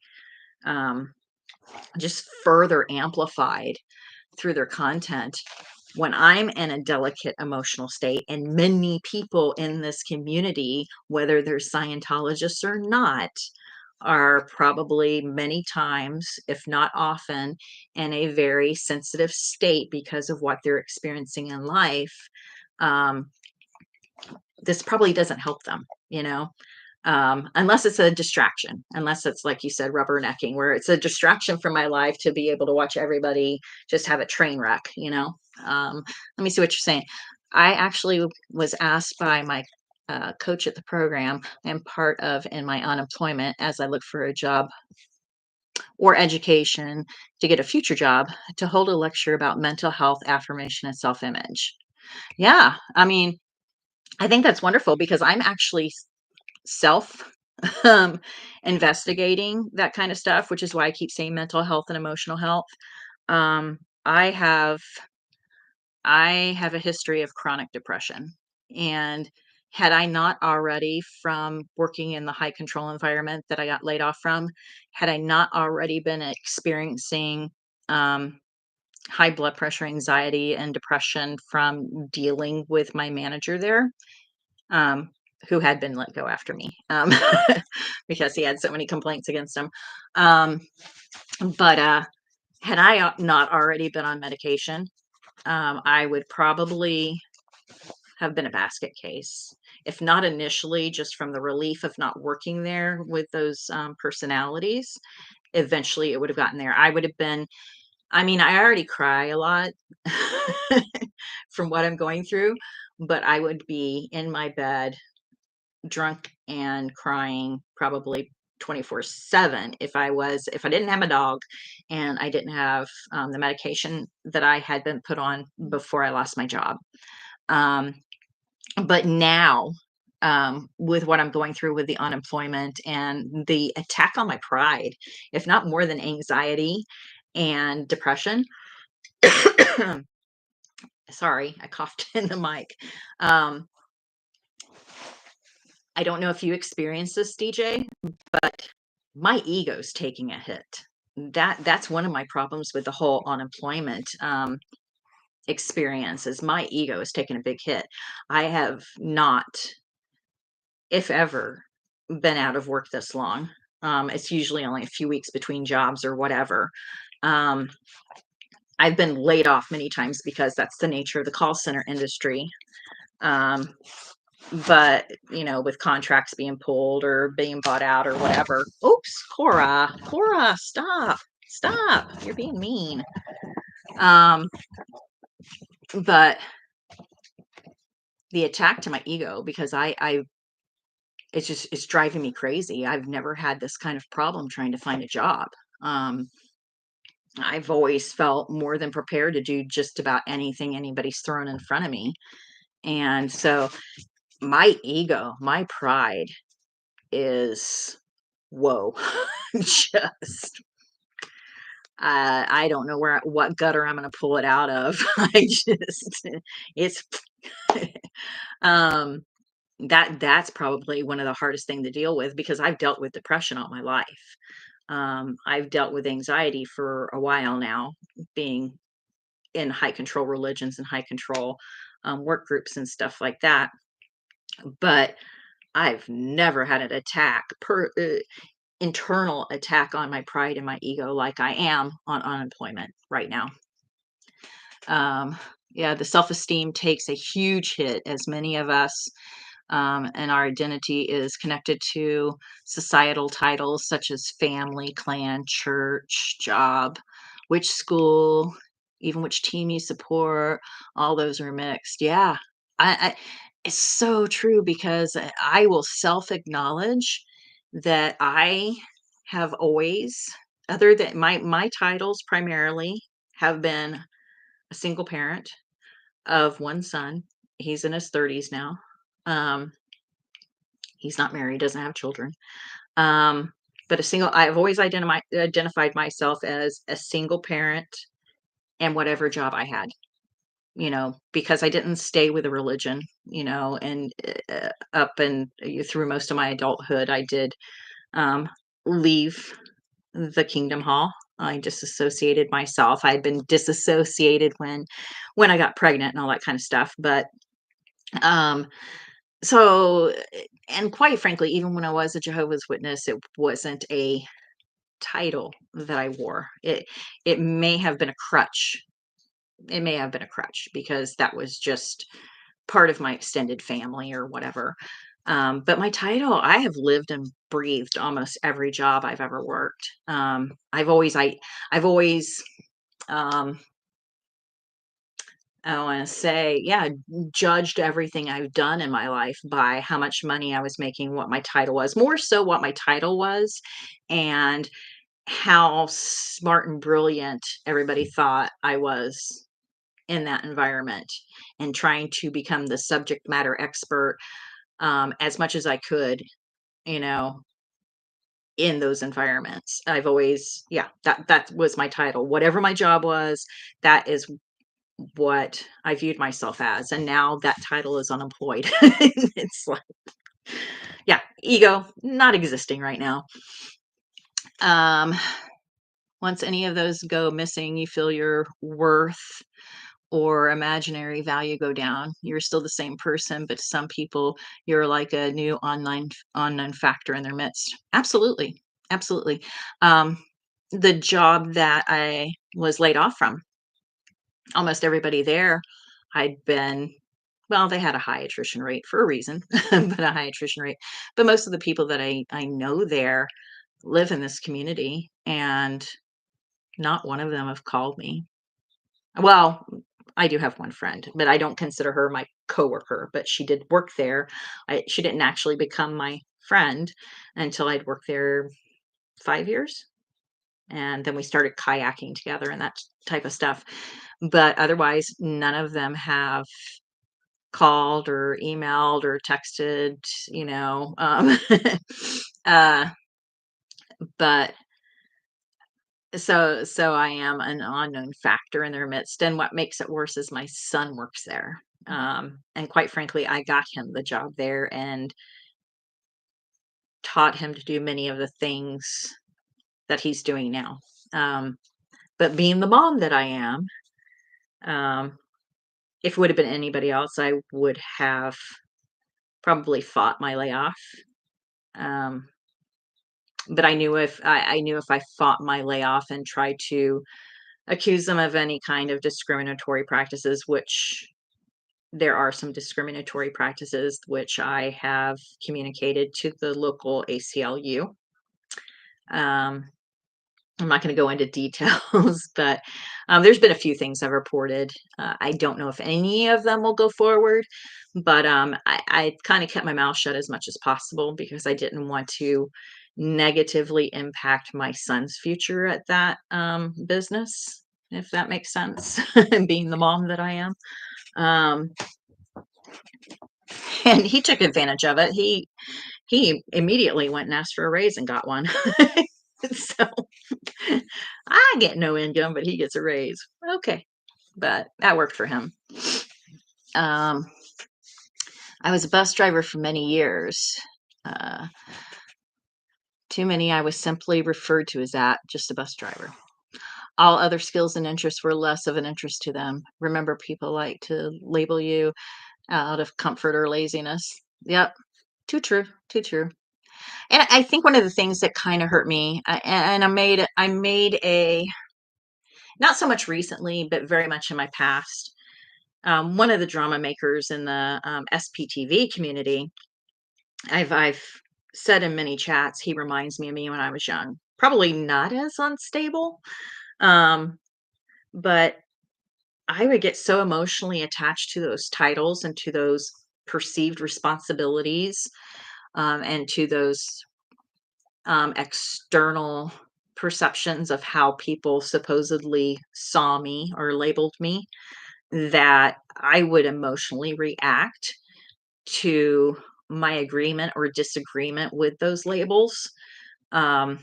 um, just further amplified through their content, when I'm in a delicate emotional state, and many people in this community, whether they're Scientologists or not, are probably many times, if not often, in a very sensitive state because of what they're experiencing in life. Um, this probably doesn't help them, unless it's a distraction, unless it's like you said, rubbernecking, where it's a distraction from my life to be able to watch everybody just have a train wreck. Let me see what you're saying. I actually was asked by my coach at the program I'm part of in my unemployment, as I look for a job or education to get a future job, to hold a lecture about mental health, affirmation, and self-image. Yeah, I mean, I think that's wonderful because I'm actually self um, investigating that kind of stuff, which is why I keep saying mental health and emotional health. Um, I have I have a history of chronic depression, and had I not already, from working in the high control environment that I got laid off from, had I not already been experiencing um, high blood pressure, anxiety, and depression from dealing with my manager there, um, who had been let go after me, because he had so many complaints against him. Um, but had I not already been on medication, I would probably have been a basket case. If not initially, just from the relief of not working there with those personalities, eventually it would have gotten there. I would have been, I mean, I already cry a lot from what I'm going through, but I would be in my bed drunk and crying probably 24/7 if I didn't have a dog and I didn't have the medication that I had been put on before I lost my job. Um, but now, with what I'm going through with the unemployment and the attack on my pride, if not more than anxiety and depression, sorry, I coughed in the mic. Um, I don't know if you experienced this, DJ, but my ego's taking a hit. That's one of my problems with the whole unemployment experience, is my ego is taking a big hit. I have not, if ever, been out of work this long. It's usually only a few weeks between jobs or whatever. Um, I've been laid off many times because that's the nature of the call center industry. Um, but with contracts being pulled or being bought out or whatever. Oops, Cora, stop! You're being mean. Um, but the attack to my ego, because it's driving me crazy. I've never had this kind of problem trying to find a job. Um, I've always felt more than prepared to do just about anything anybody's thrown in front of me. And so my ego, my pride is whoa. Just I don't know what gutter I'm gonna pull it out of. I just it's um that's probably one of the hardest thing to deal with because I've dealt with depression all my life. I've dealt with anxiety for a while now, being in high control religions and high control work groups and stuff like that. But I've never had an internal attack on my pride and my ego like I am on unemployment right now. Um, yeah, the self esteem takes a huge hit, as many of us and our identity is connected to societal titles such as family, clan, church, job, which school, even which team you support. All those are mixed. Yeah, I it's so true because I will self acknowledge that I have always, other than my titles primarily have been a single parent of one son. He's in his 30s now. Um, He's not married, doesn't have children. Um, but I've always identified myself as a single parent and whatever job I had, because I didn't stay with a religion, and up and through most of my adulthood, I did um, leave the Kingdom Hall. I disassociated myself. I had been disassociated when I got pregnant and all that kind of stuff. But um, So, and quite frankly, even when I was a Jehovah's Witness, it wasn't a title that I wore. It may have been a crutch. It may have been a crutch because that was just part of my extended family or whatever. But my title, I have lived and breathed almost every job I've ever worked. I've always um, I wanna say, yeah, judged everything I've done in my life by how much money I was making, what my title was, more so what my title was, and how smart and brilliant everybody thought I was in that environment, and trying to become the subject matter expert, as much as I could, you know, in those environments. I've always yeah, that was my title. Whatever my job was, that is what I viewed myself as, and now that title is unemployed. It's like, yeah, ego not existing right now. Um, Once any of those go missing, you feel your worth or imaginary value go down. You're still the same person, but to some people, you're like a new online unknown factor in their midst. Absolutely, absolutely. Um, the job that I was laid off from, almost everybody there I'd been well, they had a high attrition rate for a reason, but a high attrition rate. But most of the people that I know there live in this community, and not one of them have called me. Well, I do have one friend, but I don't consider her my coworker, but she did work there. She didn't actually become my friend until I'd worked there 5 years, and then we started kayaking together and that type of stuff. But otherwise, none of them have called or emailed or texted, uh, but so I am an unknown factor in their midst, and what makes it worse is my son works there, and quite frankly, I got him the job there and taught him to do many of the things that he's doing now, but being the mom that I am, um, if it would have been anybody else, I would have probably fought my layoff, um, but I knew if I fought my layoff and tried to accuse them of any kind of discriminatory practices, which there are some discriminatory practices which I have communicated to the local ACLU. Um, I'm not going to go into details, but there's been a few things I've reported. I don't know if any of them will go forward, but I kind of kept my mouth shut as much as possible because I didn't want to negatively impact my son's future at that business, if that makes sense, being the mom that I am. Um, and he took advantage of it. He immediately went and asked for a raise and got one. So I get no income, but he gets a raise. Okay, but that worked for him. Um, I was a bus driver for many years. Uh, Too many I was simply referred to as that, just a bus driver. All other skills and interests were less of an interest to them. Remember, people like to label you out of comfort or laziness. Yep, too true, too true. And I think one of the things that kind of hurt me, and I made a, not so much recently, but very much in my past. One of the drama makers in the SPTV community, I've said in many chats, he reminds me of me when I was young. Probably not as unstable, um, but I would get so emotionally attached to those titles and to those perceived responsibilities, and to those external perceptions of how people supposedly saw me or labeled me, that I would emotionally react to my agreement or disagreement with those labels. Um,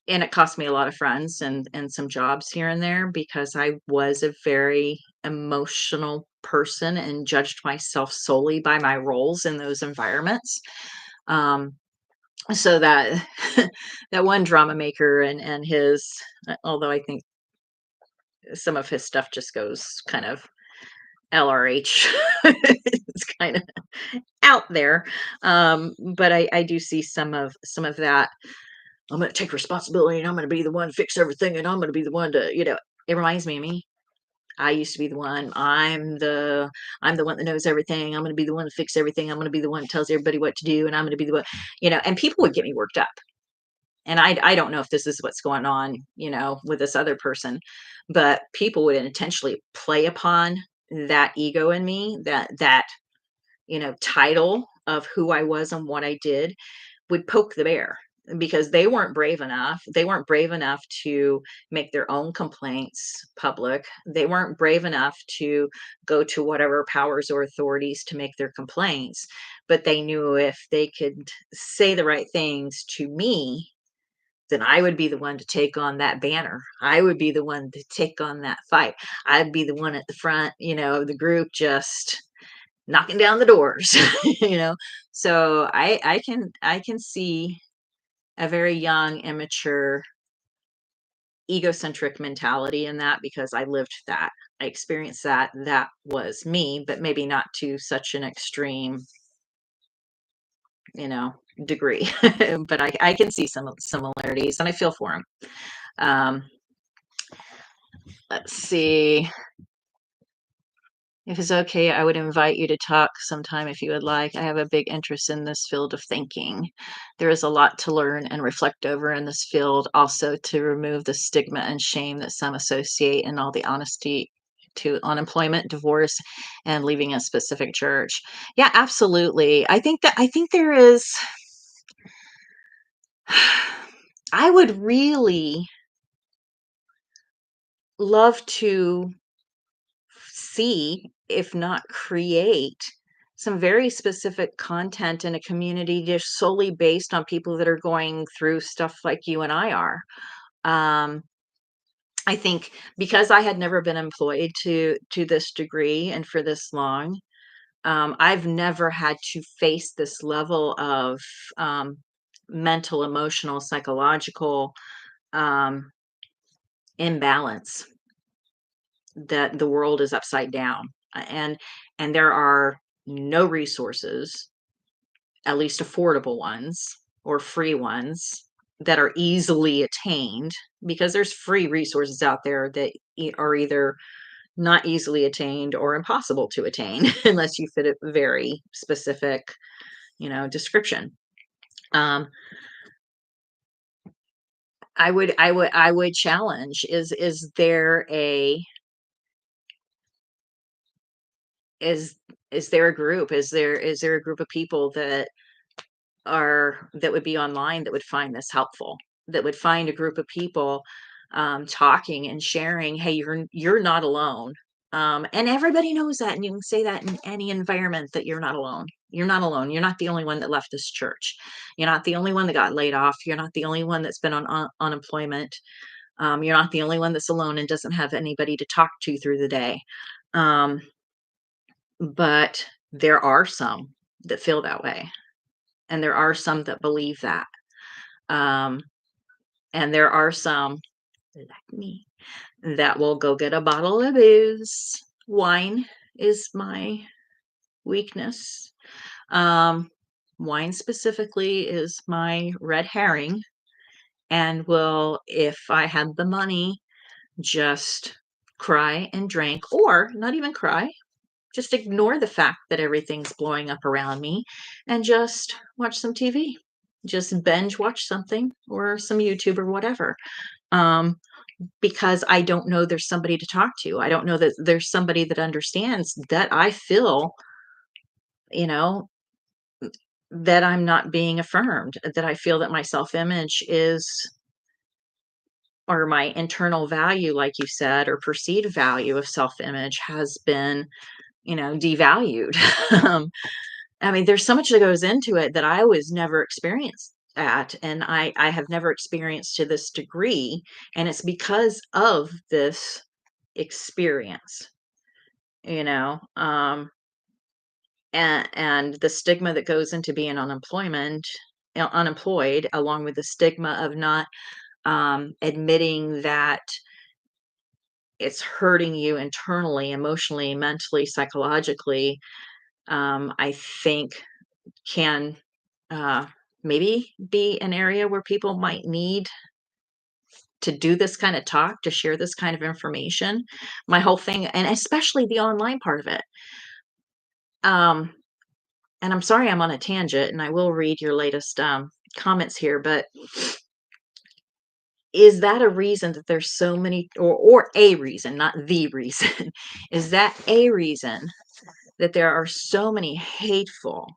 and it cost me a lot of friends and some jobs here and there because I was a very emotional person and judged myself solely by my roles in those environments. Um, so that that one drama maker and his, although I think some of his stuff just goes kind of LRH, it's kind of out there. But I do see some of that. I'm going to take responsibility and I'm going to be the one to fix everything and I'm going to be the one to, it reminds me of me. I used to be the one. I'm the one that knows everything. I'm going to be the one to fix everything. I'm going to be the one that tells everybody what to do and I'm going to be the one, and people would get me worked up. And I don't know if this is what's going on, with this other person, but people would intentionally play upon that ego in me, that title of who I was and what I did, would poke the bear because they weren't brave enough. They weren't brave enough to make their own complaints public. They weren't brave enough to go to whatever powers or authorities to make their complaints. But they knew if they could say the right things to me, then I would be the one to take on that banner. I would be the one to take on that fight. I'd be the one at the front, of the group, just knocking down the doors, you know. So I can see a very young, immature, egocentric mentality in that because I lived that. I experienced that. That was me, but maybe not to such an extreme, you know, degree. But I can see some similarities and I feel for him. Um, let's see. If it's okay, I would invite you to talk sometime if you would like. I have a big interest in this field of thinking. There is a lot to learn and reflect over in this field, also to remove the stigma and shame that some associate and all the honesty to unemployment, divorce, and leaving a specific church. Yeah, absolutely. I think there is I would really love to see, if not create, some very specific content in a community just solely based on people that are going through stuff like you and I are. Um, I think because I had never been employed to this degree and for this long, I've never had to face this level of um, mental, emotional, psychological um, imbalance, that the world is upside down, and there are no resources, at least affordable ones or free ones, that are easily attained, because there's free resources out there that are either not easily attained or impossible to attain unless you fit a very specific, description. Um, I would challenge, is is there a group? Is there a group of people that would be online that would find this helpful? That would find a group of people talking and sharing, hey, you're not alone. And everybody knows that, and you can say that in any environment that you're not alone. You're not alone. You're not the only one that left this church. You're not the only one that got laid off. You're not the only one that's been on unemployment. You're not the only one that's alone and doesn't have anybody to talk to through the day. Um, but there are some that feel that way, and there are some that believe that. Um, and there are some, like me, that will go get a bottle of booze. Wine is my weakness. Um, Wine specifically is my red herring, and will, if I had the money, just cry and drink, or not even cry, just ignore the fact that everything's blowing up around me and just watch some TV. Just binge watch something or some YouTube or whatever. Um, because I don't know there's somebody to talk to. I don't know that there's somebody that understands that I feel, you know, that I'm not being affirmed, that I feel that my self-image is, or my internal value, like you said, or perceived value of self-image has been, devalued. um, I mean, there's so much that goes into it that I was never experienced at, and I have never experienced to this degree, and it's because of this experience, you know, and the stigma that goes into being unemployed, along with the stigma of not admitting that it's hurting you internally, emotionally, mentally, psychologically. I think can uh, maybe be an area where people might need to do this kind of talk, to share this kind of information. My whole thing, and especially the online part of it. Um, and I'm sorry I'm on a tangent, and I will read your latest comments here, but is that a reason that there's so many, or a reason, not the reason, is that a reason that there are so many hateful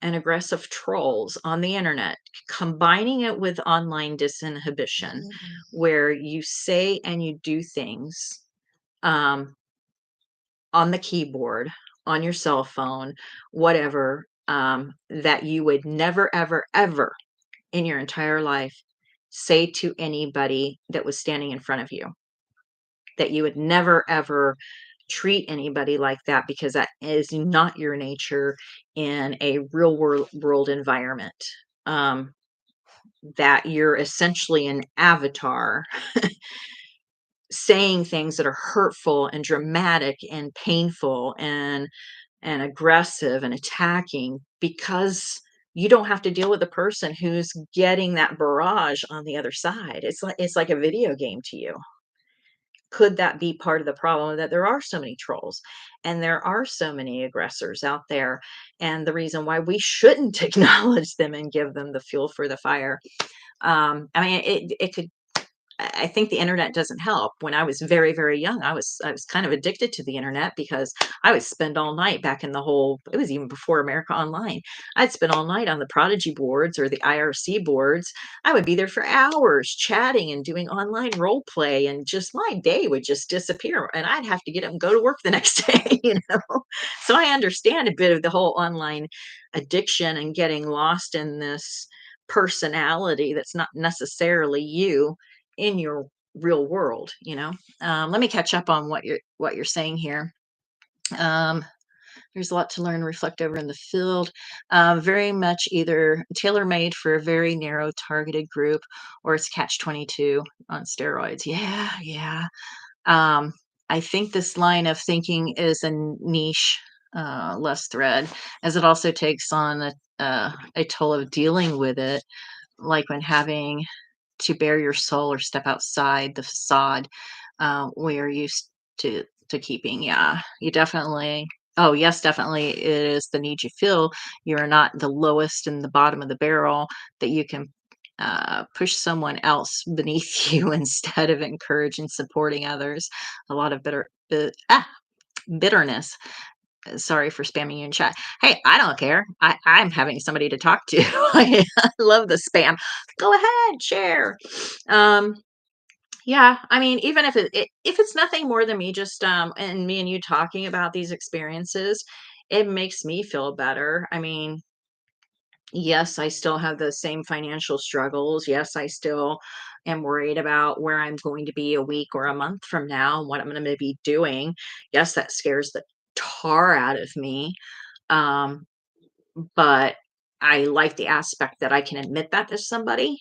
and aggressive trolls on the internet, combining it with online disinhibition, where you say and you do things um, on the keyboard, on your cell phone, whatever, that you would never, ever, ever in your entire life say to anybody that was standing in front of you, that you would never, ever treat anybody like that, because that is not your nature in a real world environment. Um, that you're essentially an avatar saying things that are hurtful and dramatic and painful and aggressive and attacking, because you don't have to deal with the person who's getting that barrage on the other side. It's like a video game to you. Could that be part of the problem, that there are so many trolls and there are so many aggressors out there, and the reason why we shouldn't acknowledge them and give them the fuel for the fire? I mean, it could, I think the internet doesn't help. When I was very, very young, I was kind of addicted to the internet, because I would spend all night back in the whole, it was even before America Online. I'd spend all night on the Prodigy boards or the IRC boards. I would be there for hours chatting and doing online role play, and just my day would just disappear, and I'd have to get up and go to work the next day, you know. So I understand a bit of the whole online addiction and getting lost in this personality that's not necessarily you in your real world, you know. Let me catch up on what you're saying here. um, there's a lot to learn and reflect over in the field. Very much either tailor-made for a very narrow targeted group, or it's catch 22 on steroids. Yeah, yeah. um, I think this line of thinking is a niche, less thread, as it also takes on a toll of dealing with it, like when having to bare your soul or step outside the facade, where you to to keeping. Yeah, you definitely. Oh, yes, definitely. It is the need you feel. You're not the lowest in the bottom of the barrel, that you can push someone else beneath you instead of encouraging, supporting others. A lot of bitterness. Sorry for spamming you in chat. Hey, I don't care. I'm having somebody to talk to. I love the spam. Go ahead, share. Um, yeah, I mean, even if it's nothing more than me just and me and you talking about these experiences, it makes me feel better. I mean, yes, I still have the same financial struggles. Yes, I still am worried about where I'm going to be a week or a month from now and what I'm going to be doing. Yes, that scares the tar out of me. Um, but I like the aspect that I can admit that to somebody,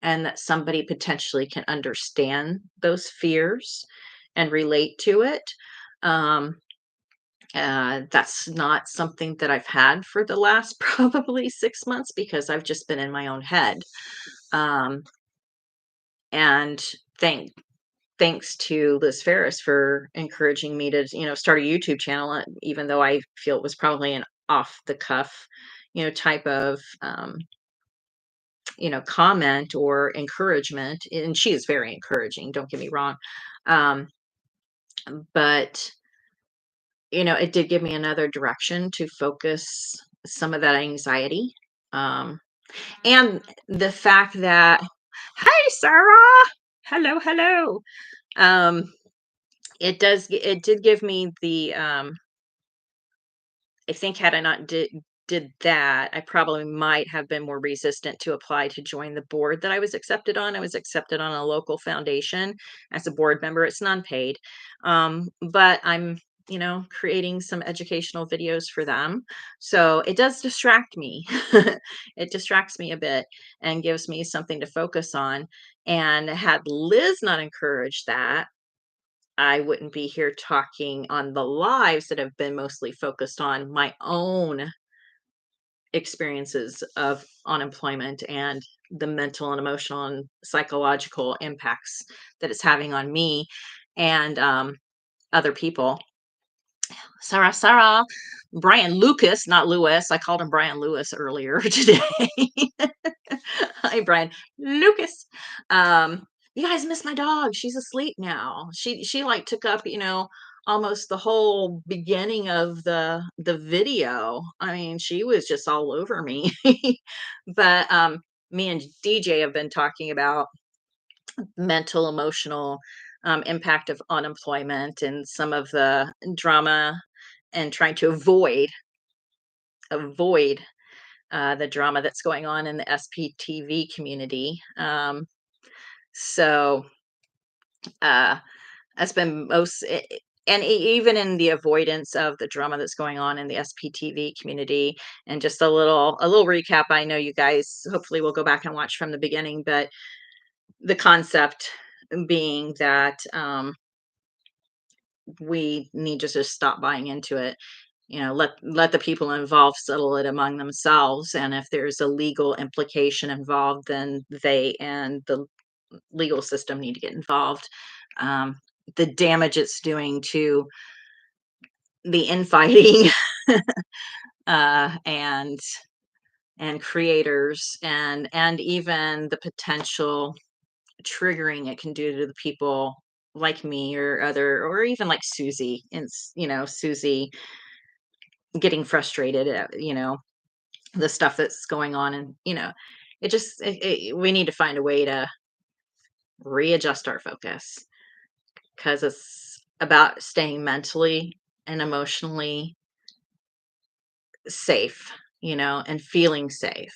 and that somebody potentially can understand those fears and relate to it. Um, that's not something that I've had for the last probably 6 months, because I've just been in my own head. Um, and thanks to Liz Ferris for encouraging me to, start a YouTube channel, even though I feel it was probably an off the cuff, type of, comment or encouragement. And she is very encouraging, don't get me wrong. Um, but it did give me another direction to focus some of that anxiety. Um, and the fact that, hey, Sarah, hello, hello. Um, it did give me the, I think had I not did that, I probably might have been more resistant to apply to join the board that I was accepted on. I was accepted on a local foundation as a board member. It's non-paid. But I'm, creating some educational videos for them. So it does distract me. It distracts me a bit and gives me something to focus on. And had Liz not encouraged that, I wouldn't be here talking on the lives that have been mostly focused on my own experiences of unemployment and the mental and emotional and psychological impacts that it's having on me and other people. Sarah, Brian Lucas, not Lewis. I called him Brian Lewis earlier today. Hi, Brian Lucas. You guys miss my dog. She's asleep now. She like took up, almost the whole beginning of the video. I mean, she was just all over me. But me and DJ have been talking about mental, emotional impact of unemployment and some of the drama, and trying to avoid the drama that's going on in the SPTV community. So uh, that's been and even in the avoidance of the drama that's going on in the SPTV community. And just a little recap. I know you guys hopefully will go back and watch from the beginning, but the concept being that we need to just stop buying into it. Let the people involved settle it among themselves, and if there's a legal implication involved, then they and the legal system need to get involved. um, the damage it's doing to the infighting, and creators, and even the potential triggering it can do to the people like me or other, or even like Susie, and Susie getting frustrated at, the stuff that's going on. And we need to find a way to readjust our focus, because it's about staying mentally and emotionally safe, and feeling safe.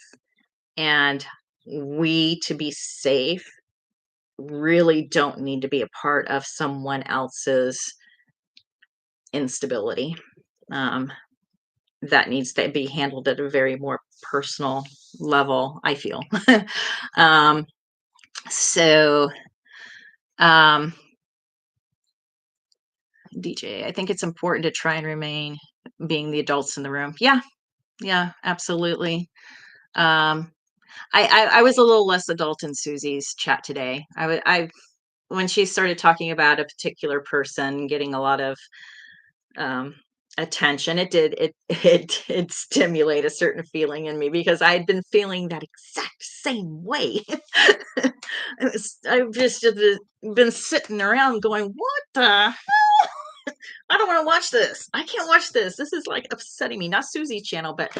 And we, to be safe, really don't need to be a part of someone else's instability. Um, that needs to be handled at a very more personal level, I feel. um, so, um, DJ, I think it's important to try and remain being the adults in the room. Yeah, yeah, absolutely. Um, I was a little less adult in Susie's chat today. when she started talking about a particular person getting a lot of um, attention, it did stimulate a certain feeling in me because I had been feeling that exact same way. I've just been sitting around going, "What the I don't want to watch this. I can't watch this. This is like upsetting me." Not Susie's channel, but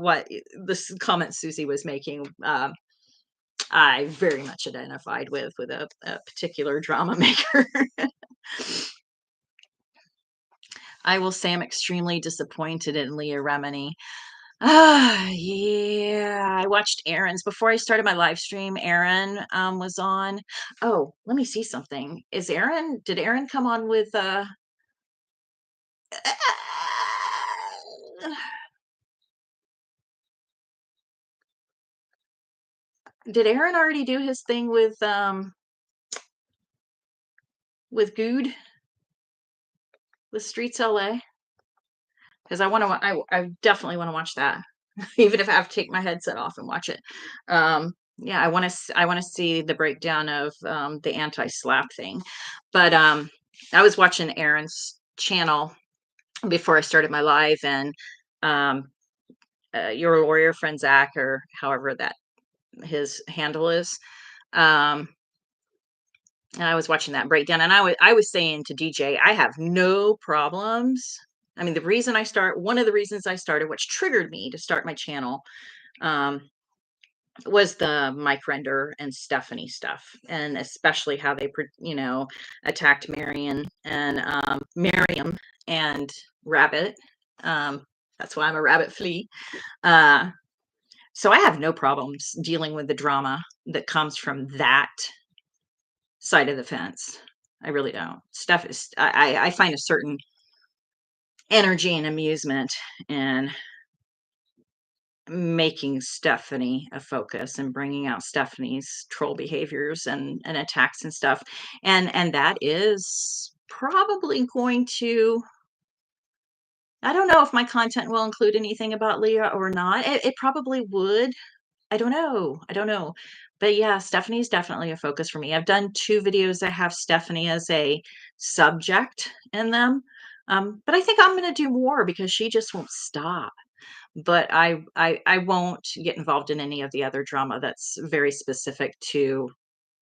what this comment Susie was making, I very much identified with a particular drama maker. I will say I'm extremely disappointed in Leah Remini. Yeah, I watched Aaron's before I started my live stream. Aaron was on. Oh, let me see something. Did Aaron come on with did Aaron already do his thing with Good with Streets LA? Because I definitely want to watch that. Even if I have to take my headset off and watch it. Yeah, I want to see the breakdown of the anti-slap thing. But I was watching Aaron's channel before I started my live, and um, your lawyer friend Zach, or however that his handle is, um, and I was watching that breakdown, and I was saying to DJ, I have no problems. I mean, one of the reasons I started, which triggered me to start my channel, um, was the Mike Render and Stephanie stuff, and especially how they, attacked Marion and Miriam and Rabbit. That's why I'm a rabbit flea. Uh, so I have no problems dealing with the drama that comes from that side of the fence. I really don't. Steph is, I find a certain energy and amusement in making Stephanie a focus and bringing out Stephanie's troll behaviors and attacks and stuff. And that is probably going to, I don't know if my content will include anything about Leah or not. It probably would. I don't know. I don't know. But yeah, Stephanie's definitely a focus for me. I've done 2 videos that have Stephanie as a subject in them. But I think I'm going to do more because she just won't stop. But I won't get involved in any of the other drama that's very specific to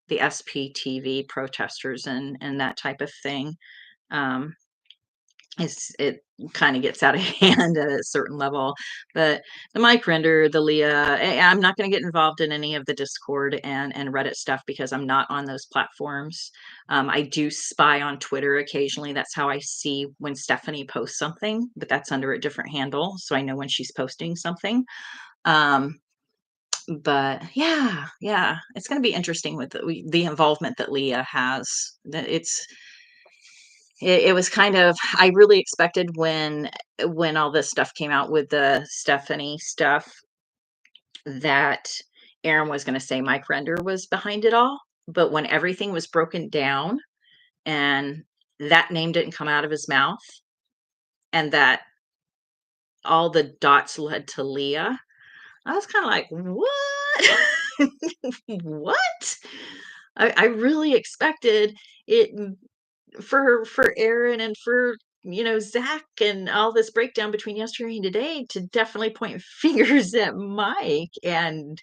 the SPTV protesters and that type of thing. Um, it kind of gets out of hand at a certain level. But the Mike Render, the Leah, I'm not going to get involved in any of the Discord and Reddit stuff because I'm not on those platforms. I do spy on Twitter occasionally. That's how I see when Stephanie posts something, but that's under a different handle, so I know when she's posting something. But yeah, it's going to be interesting with the involvement that Leah has. It was kind of, I really expected when all this stuff came out with the Stephanie stuff that Aaron was going to say Mike Render was behind it all. But when everything was broken down and that name didn't come out of his mouth and that all the dots led to Leah, I was kind of like, what? What? I really expected it for Aaron and for Zach and all this breakdown between yesterday and today to definitely point fingers at Mike, and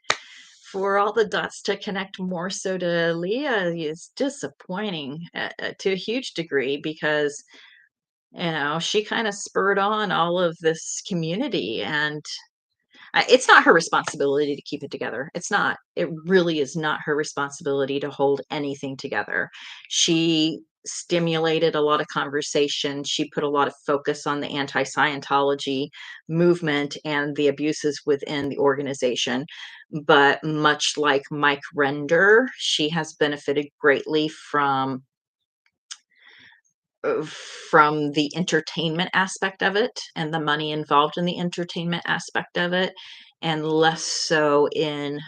for all the dots to connect more so to Leah is disappointing to a huge degree because she kind of spurred on all of this community, and it's not her responsibility to keep it together. It's not. It really is not her responsibility to hold anything together. She stimulated a lot of conversation. She put a lot of focus on the anti-Scientology movement and the abuses within the organization. But much like Mike Render, she has benefited greatly from the entertainment aspect of it and the money involved in the entertainment aspect of it, and less so in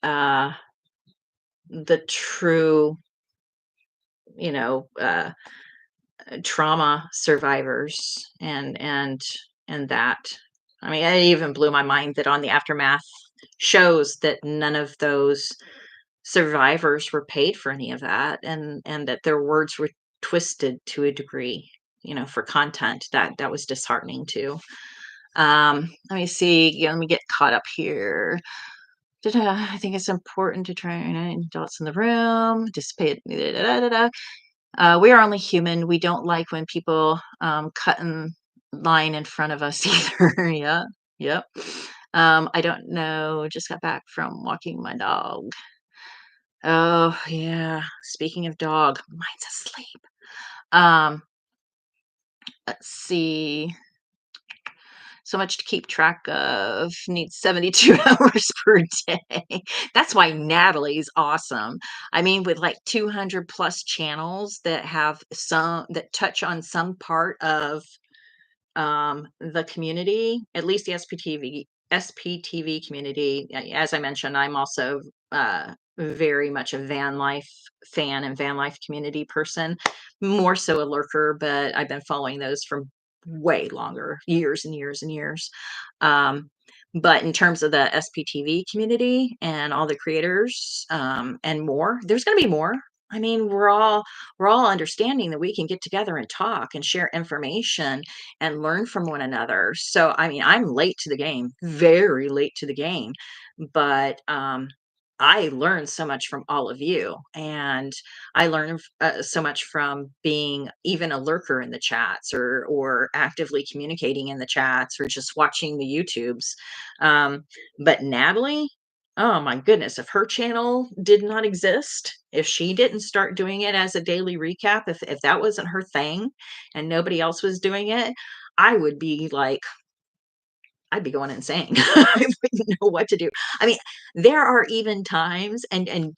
uh, the true, you know, uh, trauma survivors and that. I mean, it even blew my mind that on the Aftermath shows that none of those survivors were paid for any of that, and that their words were twisted to a degree, for content that was disheartening too. Let me see. Yeah, let me get caught up here. I think it's important to try adults in the room. Dissipate. We are only human. We don't like when people cut in line in front of us either. Yeah. Yep. I don't know. Just got back from walking my dog. Oh yeah. Speaking of dog, mine's asleep. Um, let's see. So much to keep track of. Needs 72 hours per day. That's why Natalie's awesome. I mean, with like 200 plus channels that have some that touch on some part of the community, at least the SPTV community. As I mentioned, I'm also very much a van life fan and van life community person, more so a lurker, but I've been following those for way longer, years and years and years. Um, but in terms of the SPTV community and all the creators and more, there's going to be more. I mean, we're all understanding that we can get together and talk and share information and learn from one another. So, I mean, I'm late to the game, very late to the game, but I learned so much from all of you, and I learned so much from being even a lurker in the chats, or actively communicating in the chats, or just watching the YouTubes. Um, but Natalie, oh my goodness, if her channel did not exist, if she didn't start doing it as a daily recap, if that wasn't her thing and nobody else was doing it, I would be like, I'd be going insane. I wouldn't know what to do. I mean, there are even times, and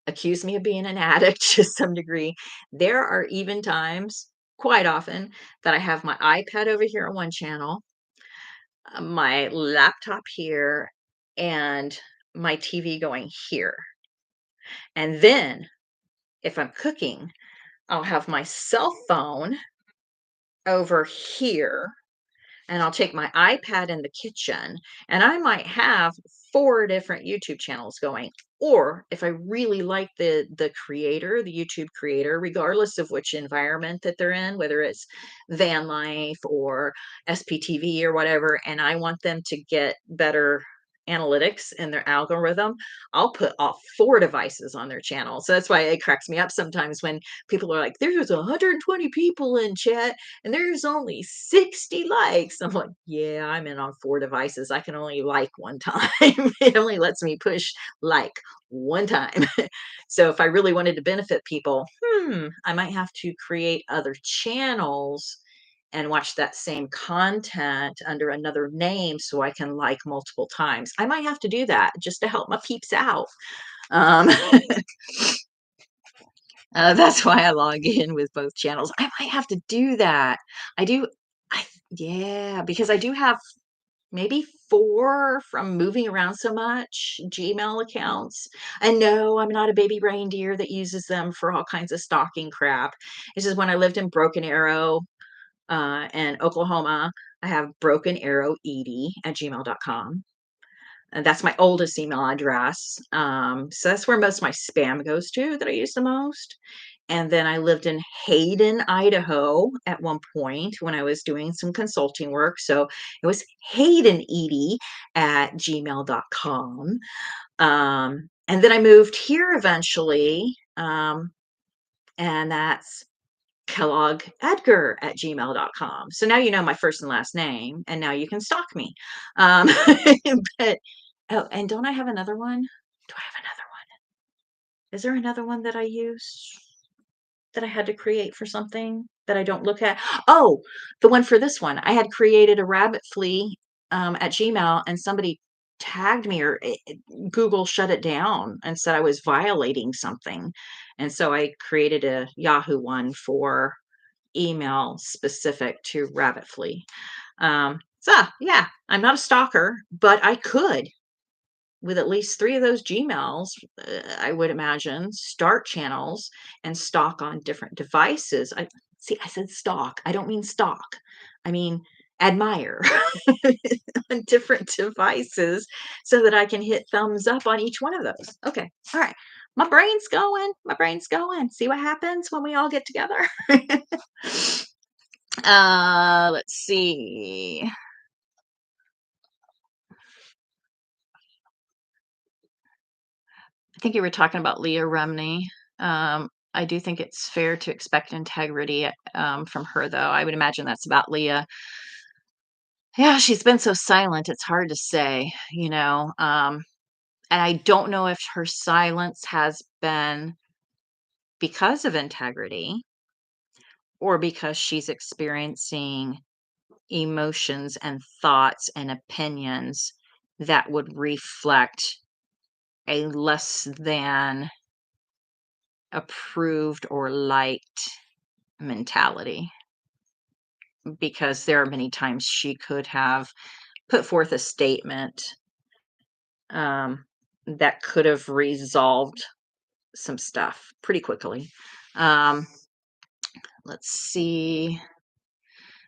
accuse me of being an addict to some degree. There are even times, quite often, that I have my iPad over here on one channel, my laptop here, and my TV going here. And then if I'm cooking, I'll have my cell phone over here, and I'll take my iPad in the kitchen, and I might have 4 different YouTube channels going. Or if I really like the creator, the YouTube creator, regardless of which environment that they're in, whether it's van life or SPTV or whatever, and I want them to get better analytics in their algorithm, I'll put all 4 devices on their channel. So that's why it cracks me up sometimes when people are like, "There's 120 people in chat and there's only 60 likes." I'm like, yeah, I'm in on 4 devices. I can only like one time. It only lets me push like one time. So if I really wanted to benefit people, I might have to create other channels and watch that same content under another name so I can like multiple times. I might have to do that just to help my peeps out. Um, that's why I log in with both channels. I might have to do that. I do. I Yeah, because I do have maybe 4 from moving around so much Gmail accounts. And no, I'm not a baby reindeer that uses them for all kinds of stalking crap. This is when I lived in Broken Arrow, in Oklahoma. I have Broken Arrow Edie at gmail.com. And that's my oldest email address. So that's where most of my spam goes to that I use the most. And then I lived in Hayden, Idaho at one point when I was doing some consulting work. So it was Hayden Edie at gmail.com. And then I moved here eventually. And that's Kellogg Edgar at gmail.com. So now you know my first and last name, and now you can stalk me. Um, but oh, and don't I have another one? Do I have another one? Is there another one that I use that I had to create for something that I don't look at? Oh, the one for this one. I had created a rabbit flea at Gmail, and somebody tagged me, or Google shut it down and said I was violating something. And so I created a Yahoo one for email specific to rabbit flea. So yeah, I'm not a stalker, but I could, with at least 3 of those Gmails, I would imagine, start channels and stalk on different devices. I said stalk. I don't mean stalk. I mean admire on different devices so that I can hit thumbs up on each one of those. Okay. All right. My brain's going. My brain's going. See what happens when we all get together. Let's see. I think you were talking about Leah Remini. I do think it's fair to expect integrity from her, though. I would imagine that's about Leah. Yeah, she's been so silent. It's hard to say, and I don't know if her silence has been because of integrity or because she's experiencing emotions and thoughts and opinions that would reflect a less than approved or liked mentality. Because there are many times she could have put forth a statement that could have resolved some stuff pretty quickly. Um, let's see.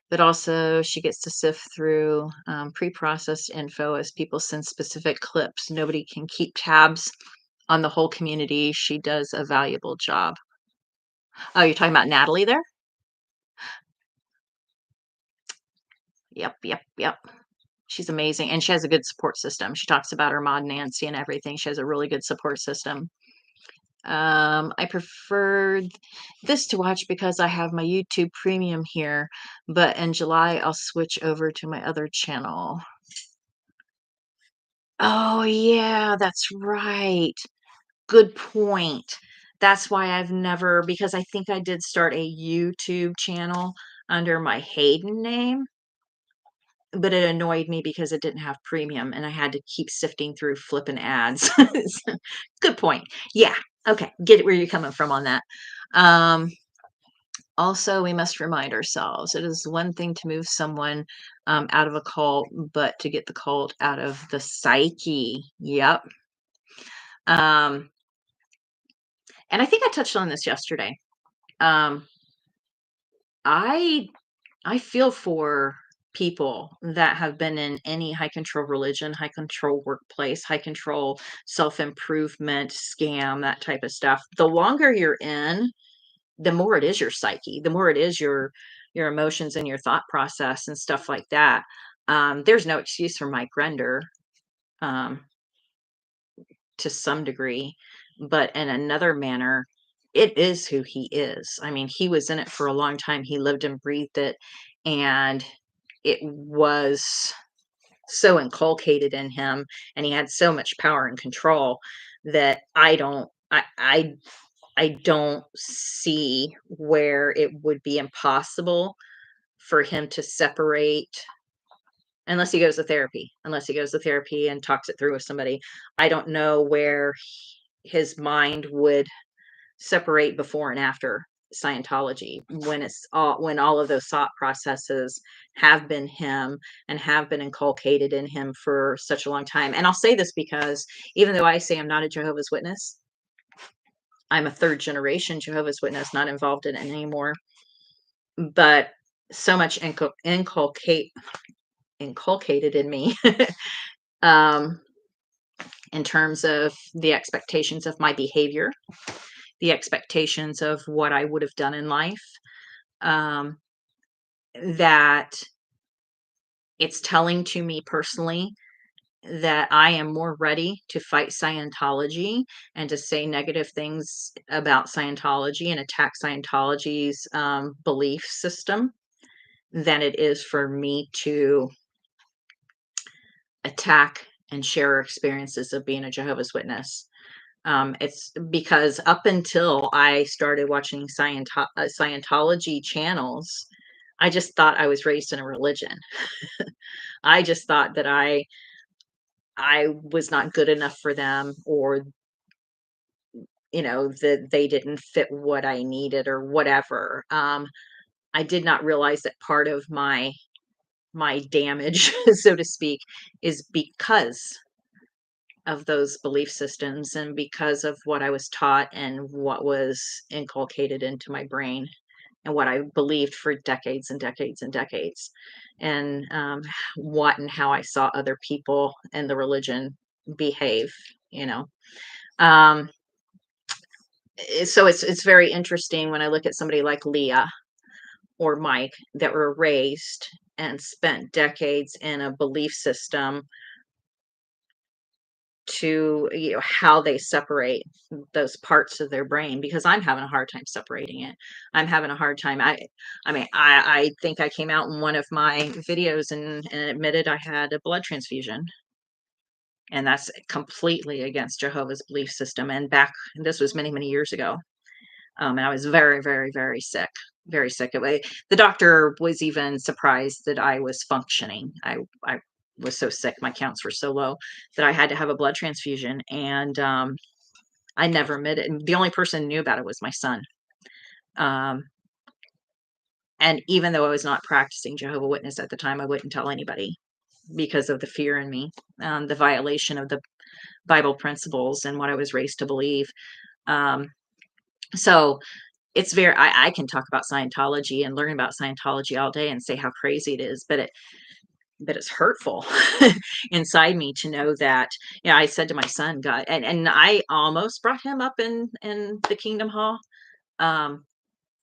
But also, she gets to sift through pre-processed info as people send specific clips. Nobody can keep tabs on the whole community. She does a valuable job. Oh, you're talking about Natalie there? Yep, yep, yep. She's amazing, and she has a good support system. She talks about her mod Nancy and everything. She has a really good support system. I prefer this to watch because I have my YouTube Premium here, but in July I'll switch over to my other channel. Oh yeah, that's right. Good point. That's why I've never, because I think I did start a YouTube channel under my Hayden name, but it annoyed me because it didn't have premium and I had to keep sifting through flipping ads. Good point. Yeah. Okay. Get it where you're coming from on that. Um, Also, we must remind ourselves it is one thing to move someone out of a cult, but to get the cult out of the psyche. Yep. Um, and I think I touched on this yesterday. Um, I I feel for people that have been in any high control religion, high control workplace, high control self-improvement scam, that type of stuff. The longer you're in, the more it is your psyche, the more it is your emotions and your thought process and stuff like that. There's no excuse for Mike Render, um, to some degree, but in another manner, it is who he is. I mean, he was in it for a long time. He lived and breathed it, and it was so inculcated in him, and he had so much power and control that I don't see where it would be impossible for him to separate unless he goes to therapy and talks it through with somebody. I don't know where his mind would separate before and after Scientology when all of those thought processes have been him and have been inculcated in him for such a long time. And I'll say this because even though I say I'm not a Jehovah's Witness, I'm a third generation Jehovah's Witness, not involved in it anymore. But so much inculcated in me, um, in terms of the expectations of my behavior, the expectations of what I would have done in life, um, that it's telling to me personally that I am more ready to fight Scientology and to say negative things about Scientology and attack Scientology's belief system than it is for me to attack and share experiences of being a Jehovah's Witness. It's because up until I started watching Scientology channels, I just thought I was raised in a religion. I just thought that I was not good enough for them, or that they didn't fit what I needed or whatever. I did not realize that part of my damage, so to speak, is because of those belief systems and because of what I was taught and what was inculcated into my brain. and what I believed for decades and decades and decades, and what and how I saw other people and the religion behave. You know, um, so it's very interesting when I look at somebody like Leah or Mike that were raised and spent decades in a belief system to, how they separate those parts of their brain, because I'm having a hard time separating it. I'm having a hard time. I think I came out in one of my videos and admitted I had a blood transfusion, and that's completely against Jehovah's belief system. And this was many, many years ago. And I was very, very, very sick, very sick. The doctor was even surprised that I was functioning. I was so sick, my counts were so low that I had to have a blood transfusion, and I never admitted it. And the only person who knew about it was my son. Um, and even though I was not practicing Jehovah Witness at the time, I wouldn't tell anybody because of the fear in me, the violation of the Bible principles and what I was raised to believe. Um, so it's I can talk about Scientology and learn about Scientology all day and say how crazy it is, but it's hurtful inside me to know that, I said to my son, God, and I almost brought him up in the Kingdom Hall. Um,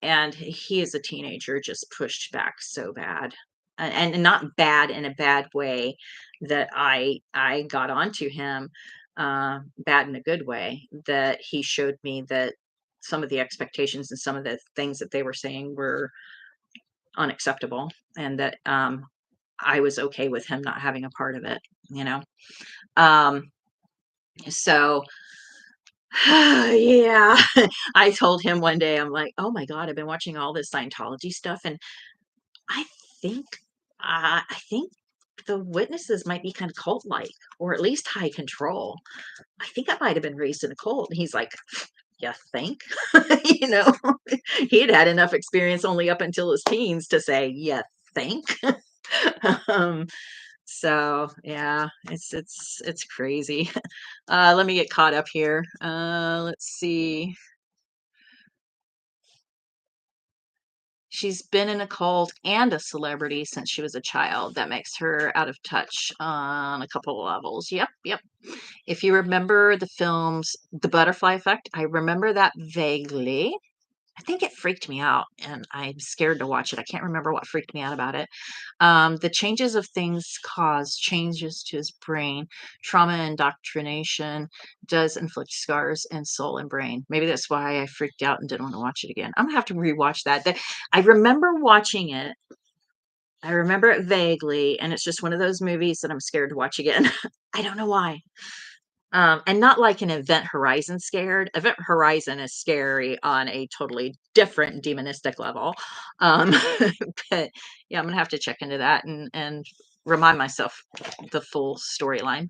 and he is a teenager, just pushed back so bad. And not bad in a bad way, that I got onto him, bad in a good way, that he showed me that some of the expectations and some of the things that they were saying were unacceptable, and that I was okay with him not having a part of it, you know. Um, so yeah, I told him one day, I'm like, oh my God, I've been watching all this Scientology stuff, and I think I think the witnesses might be kind of cult-like, or at least high control. I think I might have been raised in a cult. And he's like, you think? You know, he had had enough experience only up until his teens to say, you think? um, so yeah, it's crazy. Let me get caught up here. Let's see. She's been in a cult and a celebrity since she was a child. That makes her out of touch on a couple of levels. Yep, yep. If you remember the films The Butterfly Effect, I remember that vaguely. I think it freaked me out, and I'm scared to watch it. I can't remember what freaked me out about it. The changes of things cause changes to his brain. Trauma indoctrination does inflict scars in soul and brain. Maybe that's why I freaked out and didn't want to watch it again. I'm gonna have to rewatch that. I remember watching it. I remember it vaguely, and it's just one of those movies that I'm scared to watch again. I don't know why. And not like an Event Horizon scared. Event Horizon is scary on a totally different demonistic level. Um, but yeah, I'm gonna have to check into that and remind myself the full storyline.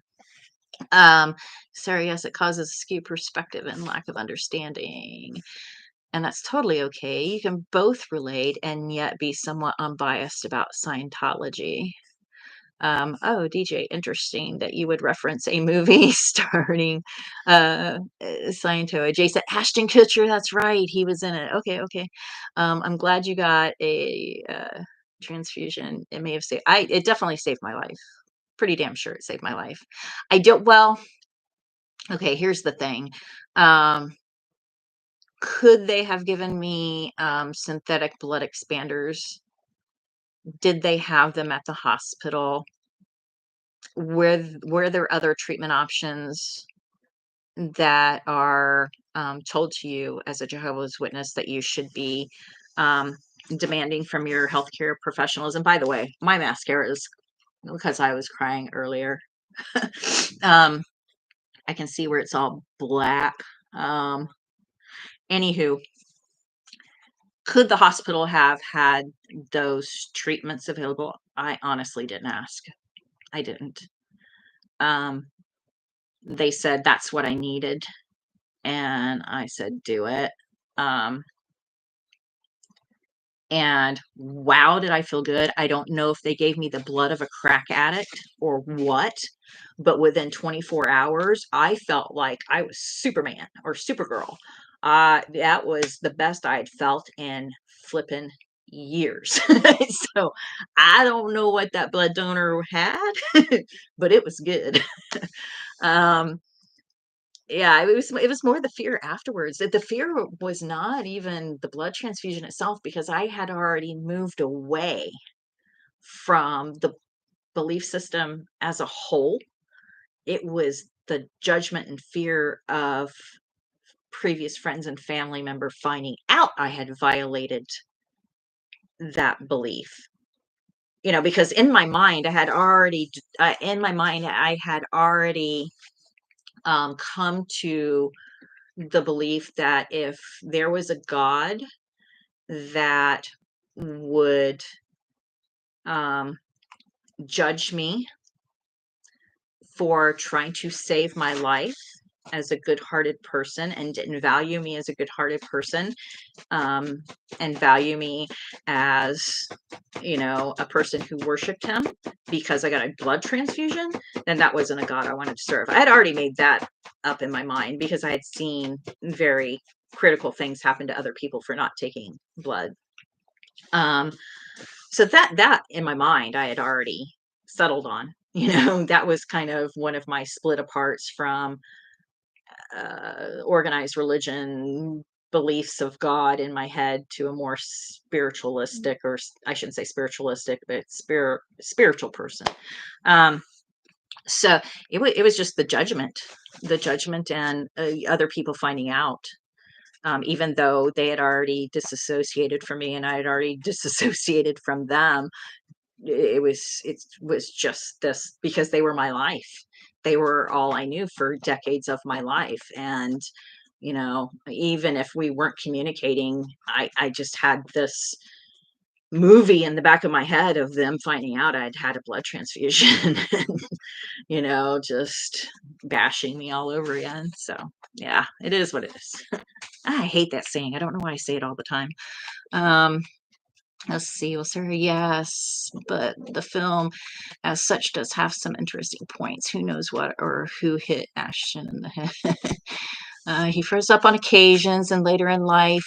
Um, Sarah, yes, it causes skewed perspective and lack of understanding. And that's totally okay. You can both relate and yet be somewhat unbiased about Scientology. Oh, DJ, interesting that you would reference a movie starring Scientology. Jason Ashton Kutcher, that's right. He was in it. Okay, okay. I'm glad you got a transfusion. It may have saved, it definitely saved my life. Pretty damn sure it saved my life. I don't, well, okay, here's the thing. Um, could they have given me synthetic blood expanders? Did they have them at the hospital? Were there other treatment options that are told to you as a Jehovah's Witness that you should be um, demanding from your healthcare professionals? And by the way, my mascara is because I was crying earlier. um, I can see where it's all black. Um, Anywho, could the hospital have had those treatments available? I honestly didn't ask. I didn't. Um, they said that's what I needed, and I said, do it. Um, and wow, did I feel good. I don't know if they gave me the blood of a crack addict or what, but within 24 hours, I felt like I was Superman or Supergirl. That was the best I'd felt in flippin' years. So, I don't know what that blood donor had, but it was good. Um, yeah, it was more the fear afterwards. The fear was not even the blood transfusion itself because I had already moved away from the belief system as a whole. It was the judgment and fear of previous friends and family member finding out I had violated that belief. Because in my mind, I had already come to the belief that if there was a God that would um, judge me for trying to save my life as a good-hearted person and didn't value me as a good-hearted person, um, and value me as, a person who worshiped him because I got a blood transfusion, then that wasn't a God I wanted to serve. I had already made that up in my mind because I had seen very critical things happen to other people for not taking blood. Um, so that in my mind I had already settled on. That was kind of one of my split aparts from organized religion beliefs of God in my head to a more spiritualistic, or I shouldn't say spiritualistic, but spiritual person. Um, so it was just the judgment and other people finding out. Even though they had already disassociated from me and I had already disassociated from them, it was just this because they were my life. They were all I knew for decades of my life. And, even if we weren't communicating, I just had this movie in the back of my head of them finding out I'd had a blood transfusion and, just bashing me all over again. So yeah, it is what it is. I hate that saying. I don't know why I say it all the time. Um, let's see. Well, Sarah, yes, but the film as such does have some interesting points. Who knows what or who hit Ashton in the head? He froze up on occasions, and later in life,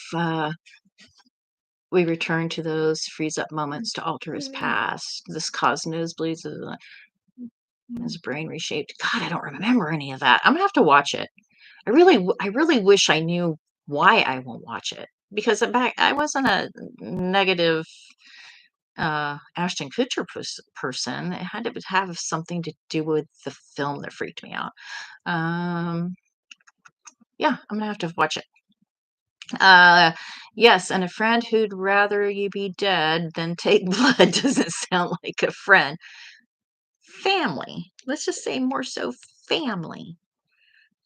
we return to those freeze up moments to alter his past. This caused nosebleeds. His brain reshaped. God, I don't remember any of that. I'm gonna have to watch it. I really wish I knew why I won't watch it because I wasn't a negative Ashton Kutcher person. It had to have something to do with the film that freaked me out. Um, yeah, I'm gonna have to watch it. Uh, yes, and a friend who'd rather you be dead than take blood doesn't sound like a friend. Family. Let's just say more so family.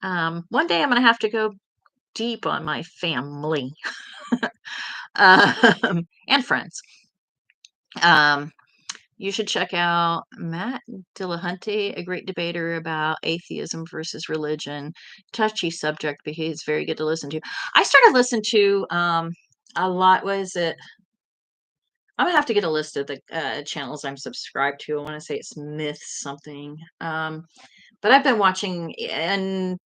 One day I'm gonna have to go deep on my family and friends. Um, you should check out Matt Dillahunty, a great debater about atheism versus religion. Touchy subject, but he's very good to listen to. I started listening to a lot. Was it? I'm gonna have to get a list of the channels I'm subscribed to. I want to say it's Myth something. But I've been watching and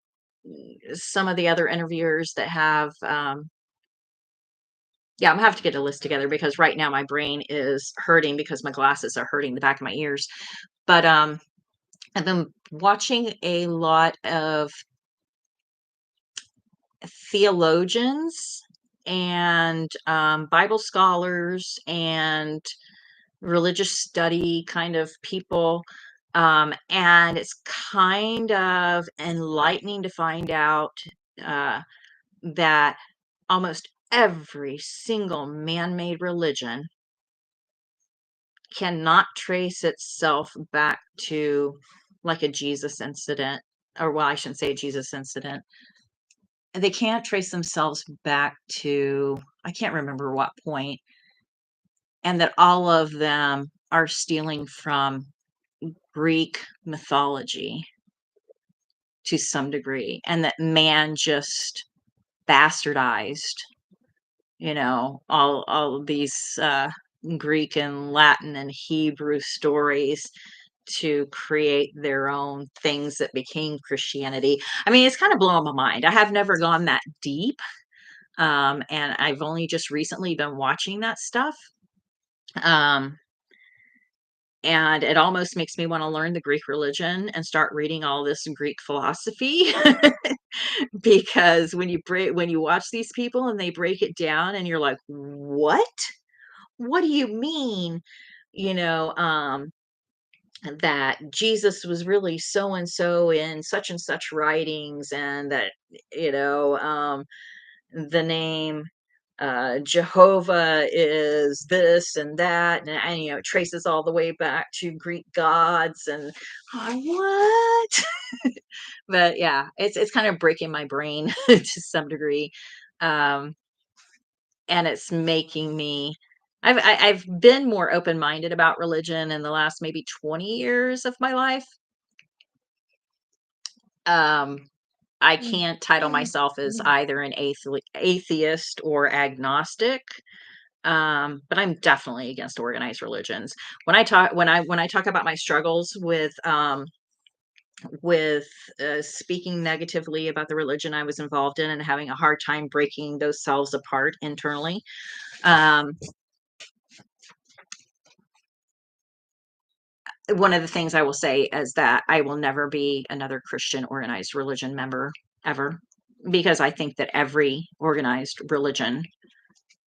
some of the other interviewers that have yeah, I'm gonna have to get a list together because right now my brain is hurting because my glasses are hurting the back of my ears. But I've been watching a lot of theologians and Bible scholars and religious study kind of people. And it's kind of enlightening to find out uh, that almost every single man made religion cannot trace itself back to like a Jesus incident, or well, I shouldn't say a Jesus incident. They can't trace themselves back to, I can't remember what point, and that all of them are stealing from Greek mythology to some degree, and that man just bastardized, all of these Greek and Latin and Hebrew stories to create their own things that became Christianity. I mean, it's kind of blowing my mind. I have never gone that deep, And I've only just recently been watching that stuff. Um, and it almost makes me want to learn the Greek religion and start reading all this Greek philosophy because when you watch these people and they break it down and you're like, "What? What do you mean?" You know, that Jesus was really so and so in such and such writings, and that, you know, the name Jehovah is this and that, and you know, it traces all the way back to Greek gods, and what? But yeah, it's kind of breaking my brain to some degree, um, and it's making me. I've been more open minded about religion in the last maybe 20 years of my life. Um, I can't title myself as either an atheist or agnostic. But I'm definitely against organized religions. When I talk about my struggles with speaking negatively about the religion I was involved in and having a hard time breaking those selves apart internally. Um, One of the things I will say is that I will never be another Christian organized religion member ever, because I think that every organized religion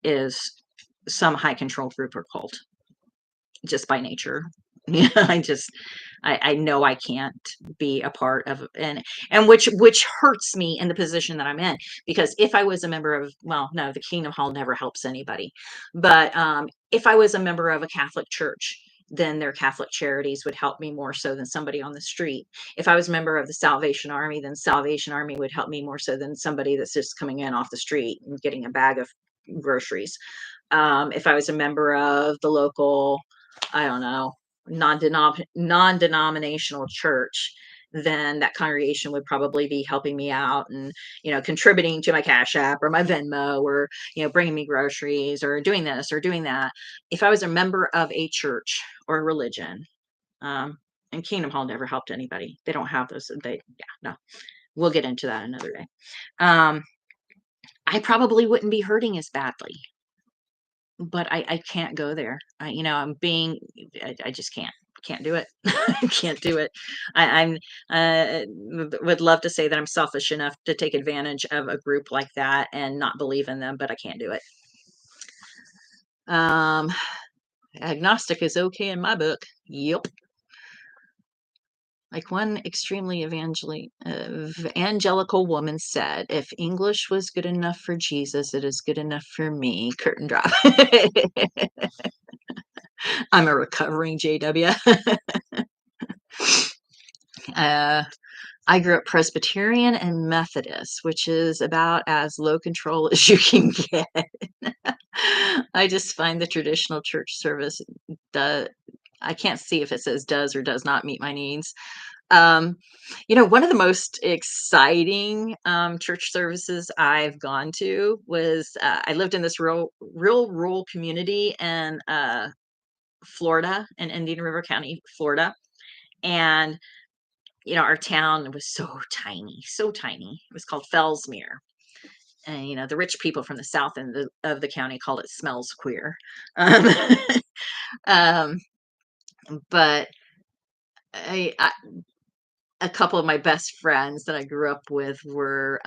is some high control group or cult, just by nature. Yeah, I know I can't be a part of, and which hurts me in the position that I'm in, because if I was a member of, well, no, the Kingdom Hall never helps anybody, but if I was a member of a Catholic church, then their Catholic charities would help me more so than somebody on the street. If I was a member of the Salvation Army, then Salvation Army would help me more so than somebody that's just coming in off the street and getting a bag of groceries. If I was a member of the local, I don't know, non-denominational church, then that congregation would probably be helping me out and, you know, contributing to my Cash App or my Venmo, or, you know, bringing me groceries or doing this or doing that. If I was a member of a church or a religion, um, and Kingdom Hall never helped anybody. They don't have those. Yeah, no, we'll get into that another day. Um, I probably wouldn't be hurting as badly, but I can't go there. You know, I just can't do it. I can't do it. I'm would love to say that I'm selfish enough to take advantage of a group like that and not believe in them, but I can't do it. Um, Agnostic is okay in my book. Yep. Like one extremely evangelical woman said, if English was good enough for Jesus, it is good enough for me. Curtain drop. I'm a recovering JW. uh, I grew up Presbyterian and Methodist, which is about as low control as you can get. I just find the traditional church service, does, I can't see if it says does or does not meet my needs. Um, you know, one of the most exciting church services I've gone to was, I lived in this real rural community in Florida, in Indian River County, Florida. And, you know, our town was so tiny, so tiny. It was called Fellsmere. And, you know, the rich people from the south end of the county called it Smells Queer. Um, um, but I, a couple of my best friends that I grew up with were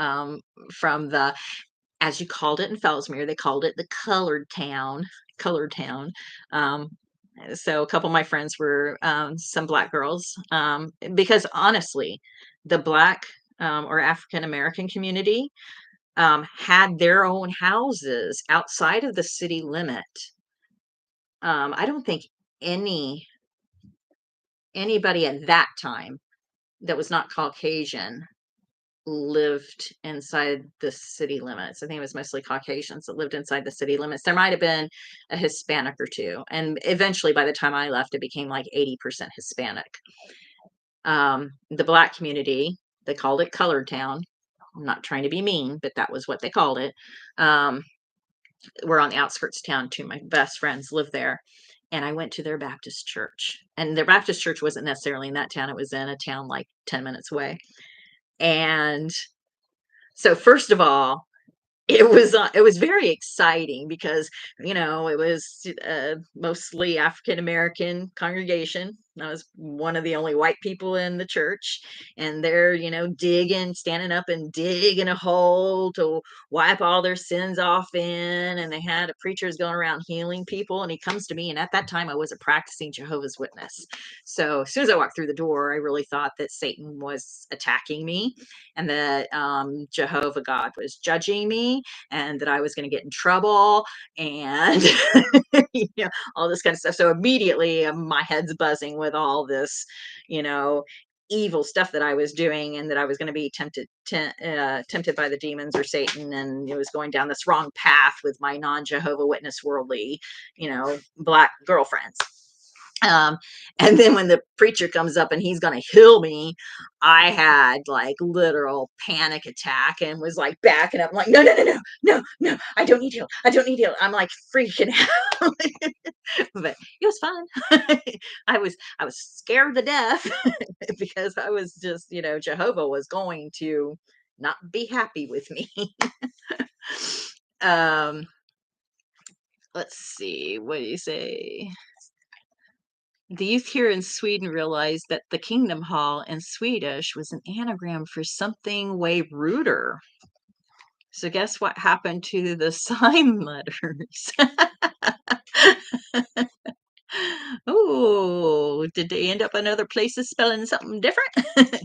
from the, as you called it in Fellsmere, they called it the colored town. Um, so a couple of my friends were some black girls, because honestly, the black or African American community had their own houses outside of the city limit. I don't think any anybody at that time that was not Caucasian lived inside the city limits. I think it was mostly Caucasians that lived inside the city limits. There might have been a Hispanic or two. And eventually, by the time I left, it became like 80% Hispanic. The black community, they called it Colored Town. I'm not trying to be mean, but that was what they called it. Um, we're on the outskirts of town too. My best friends live there. And I went to their Baptist church. And their Baptist church wasn't necessarily in that town, it was in a town like 10 minutes away. And so, first of all, It was very exciting because, it was, mostly African American congregation. I was one of the only white people in the church, and they're, digging, standing up and digging a hole to wipe all their sins off in, and they had a preacher's going around healing people, and he comes to me, and at that time, I was a practicing Jehovah's Witness. So, as soon as I walked through the door, I really thought that Satan was attacking me, and that, Jehovah God was judging me, and that I was going to get in trouble, and all this kind of stuff. So immediately, my head's buzzing with all this, you know, evil stuff that I was doing, and that I was going to be tempted by the demons or Satan, and it was going down this wrong path with my non-Jehovah Witness worldly, black girlfriends. Um, and then when the preacher comes up and he's gonna heal me, I had like literal panic attack and was like backing up. I'm like, no, no, no, no, no, no, I don't need heal. I don't need heal. I'm like freaking out. But it was fun. I was scared to death because I was just, Jehovah was going to not be happy with me. um, let's see, what do you say? The youth here in Sweden realized that the Kingdom Hall in Swedish was an anagram for something way ruder. So guess what happened to the sign letters? Oh, did they end up in other places spelling something different?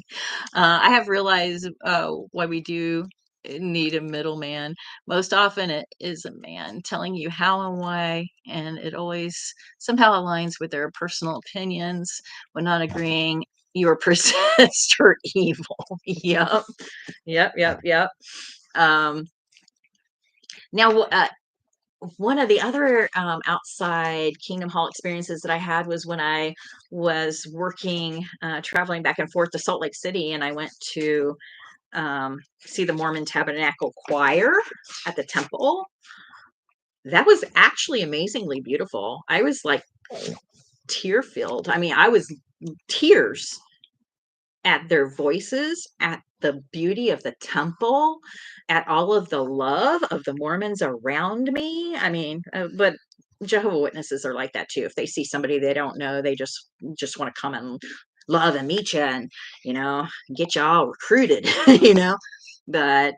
I have realized why we do need a middleman. Most often, it is a man telling you how and why, and it always somehow aligns with their personal opinions when not agreeing. You are persist or evil. Yep, yep, yep, yep. Um, now, one of the other outside Kingdom Hall experiences that I had was when I was working, traveling back and forth to Salt Lake City, and I went to see the Mormon Tabernacle Choir at the temple. That was actually amazingly beautiful. I was like tear filled. I mean, I was tears at their voices, at the beauty of the temple, at all of the love of the Mormons around me. I mean, but Jehovah Witnesses are like that too. If they see somebody they don't know, they just want to come and love and meet you, and get you all recruited. you know. But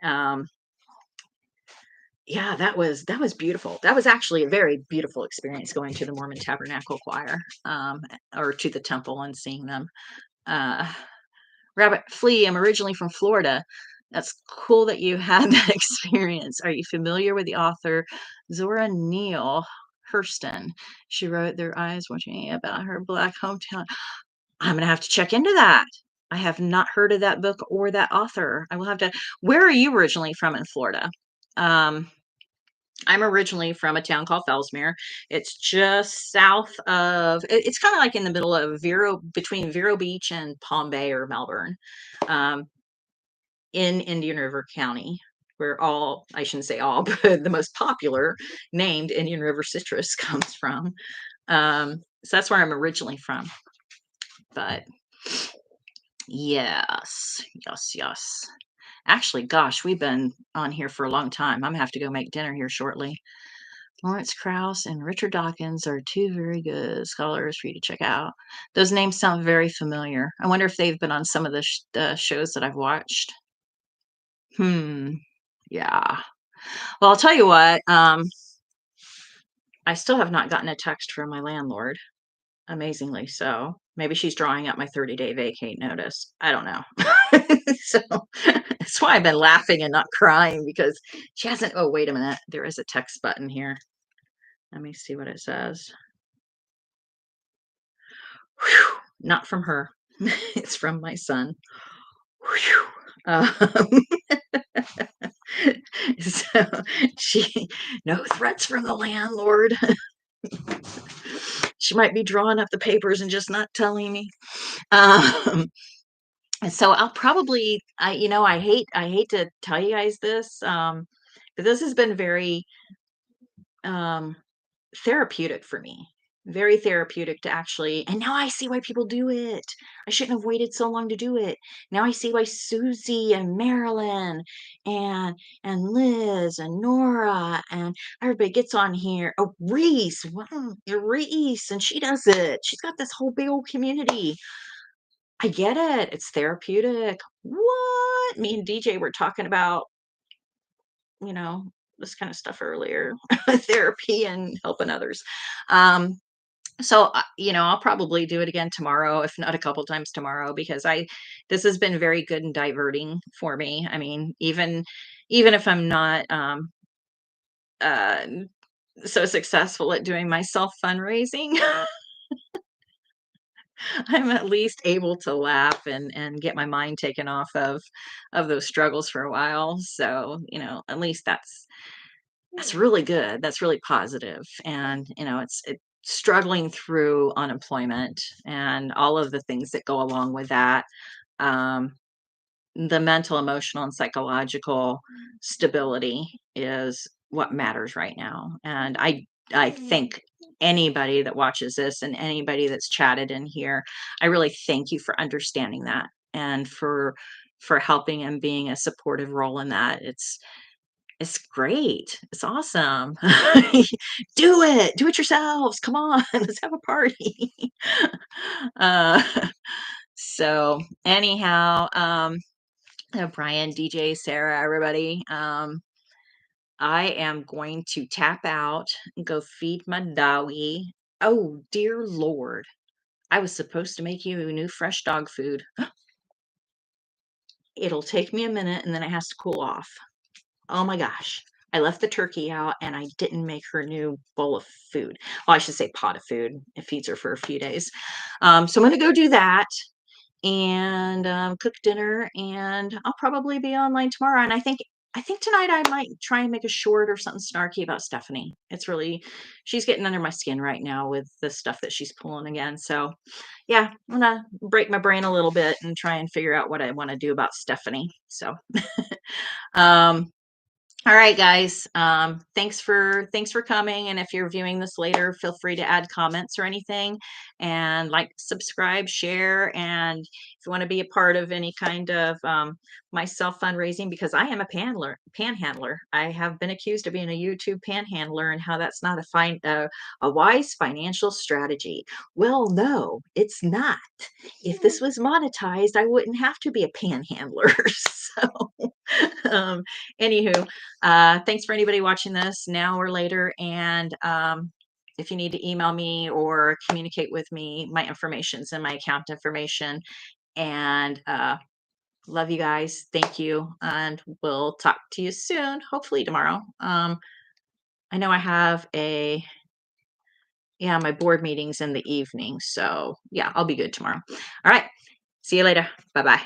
yeah, that was beautiful. That was actually a very beautiful experience going to the Mormon Tabernacle Choir, or to the temple and seeing them. Uh, Rabbit Flea, I'm originally from Florida. That's cool that you had that experience. Are you familiar with the author Zora Neale Hurston? She wrote Their Eyes Watching about her black hometown. I'm gonna have to check into that. I have not heard of that book or that author. I will have to. Where are you originally from in Florida? Um, I'm originally from a town called Fellsmere. It's just south of. It's kind of like in the middle of between Vero Beach and Palm Bay or Melbourne, um, in Indian River County, where I shouldn't say all, but the most popular named Indian River citrus comes from. So that's where I'm originally from. But yes, yes, yes. Actually, gosh, we've been on here for a long time. I'm gonna have to go make dinner here shortly. Lawrence Krauss and Richard Dawkins are two very good scholars for you to check out. Those names sound very familiar. I wonder if they've been on some of the shows that I've watched. Hmm. Yeah. Well, I'll tell you what. I still have not gotten a text from my landlord. Amazingly so. Maybe she's drawing up my 30-day vacate notice. I don't know. So that's why I've been laughing and not crying, because she hasn't. Oh, wait a minute. There is a text button here. Let me see what it says. Whew, not from her. It's from my son. Whew. So she, no threats from the landlord. She might be drawing up the papers and just not telling me. Um, so I'll probably, I hate to tell you guys this, but this has been very um, therapeutic for me. Very therapeutic to actually, and now I see why people do it. I shouldn't have waited so long to do it. Now I see why Susie and Marilyn and Liz and Nora and everybody gets on here. Oh, Reese, wow, Reese, and she does it. She's got this whole big old community. I get it. It's therapeutic. What? Me and DJ were talking about, you know, this kind of stuff earlier. Therapy and helping others. Um, I'll probably do it again tomorrow, if not a couple times tomorrow, because I this has been very good and diverting for me. I mean, even if I'm not uh so successful at doing my self fundraising, I'm at least able to laugh and get my mind taken off of those struggles for a while. So, at least that's really good. That's really positive. And, it's struggling through unemployment and all of the things that go along with that. Um, the mental, emotional, and psychological stability is what matters right now. And I think anybody that watches this and anybody that's chatted in here, I really thank you for understanding that and for helping and being a supportive role in that. It's great. It's awesome. Do it. Do it yourselves. Come on. Let's have a party. Uh, so anyhow, Brian, DJ, Sarah, everybody, I am going to tap out and go feed my doggy. Oh, dear Lord. I was supposed to make you a new fresh dog food. It'll take me a minute and then it has to cool off. Oh my gosh. I left the turkey out and I didn't make her new bowl of food. Well, I should say pot of food. It feeds her for a few days. So I'm going to go do that and cook dinner, and I'll probably be online tomorrow. And I think tonight I might try and make a short or something snarky about Stephanie. She's getting under my skin right now with the stuff that she's pulling again. So yeah, I'm gonna break my brain a little bit and try and figure out what I want to do about Stephanie. So um all right, guys. Thanks for coming. And if you're viewing this later, feel free to add comments or anything, and like, subscribe, share, and if you want to be a part of any kind of my self fundraising, because I am a panhandler. I have been accused of being a YouTube panhandler and how that's not a wise financial strategy. Well, no, it's not. If this was monetized, I wouldn't have to be a panhandler. So, um, anywho. Thanks for anybody watching this now or later. And if you need to email me or communicate with me, my information's in my account information. And love you guys. Thank you. And we'll talk to you soon, hopefully tomorrow. I know I have my board meeting's in the evening. So yeah, I'll be good tomorrow. All right. See you later. Bye-bye.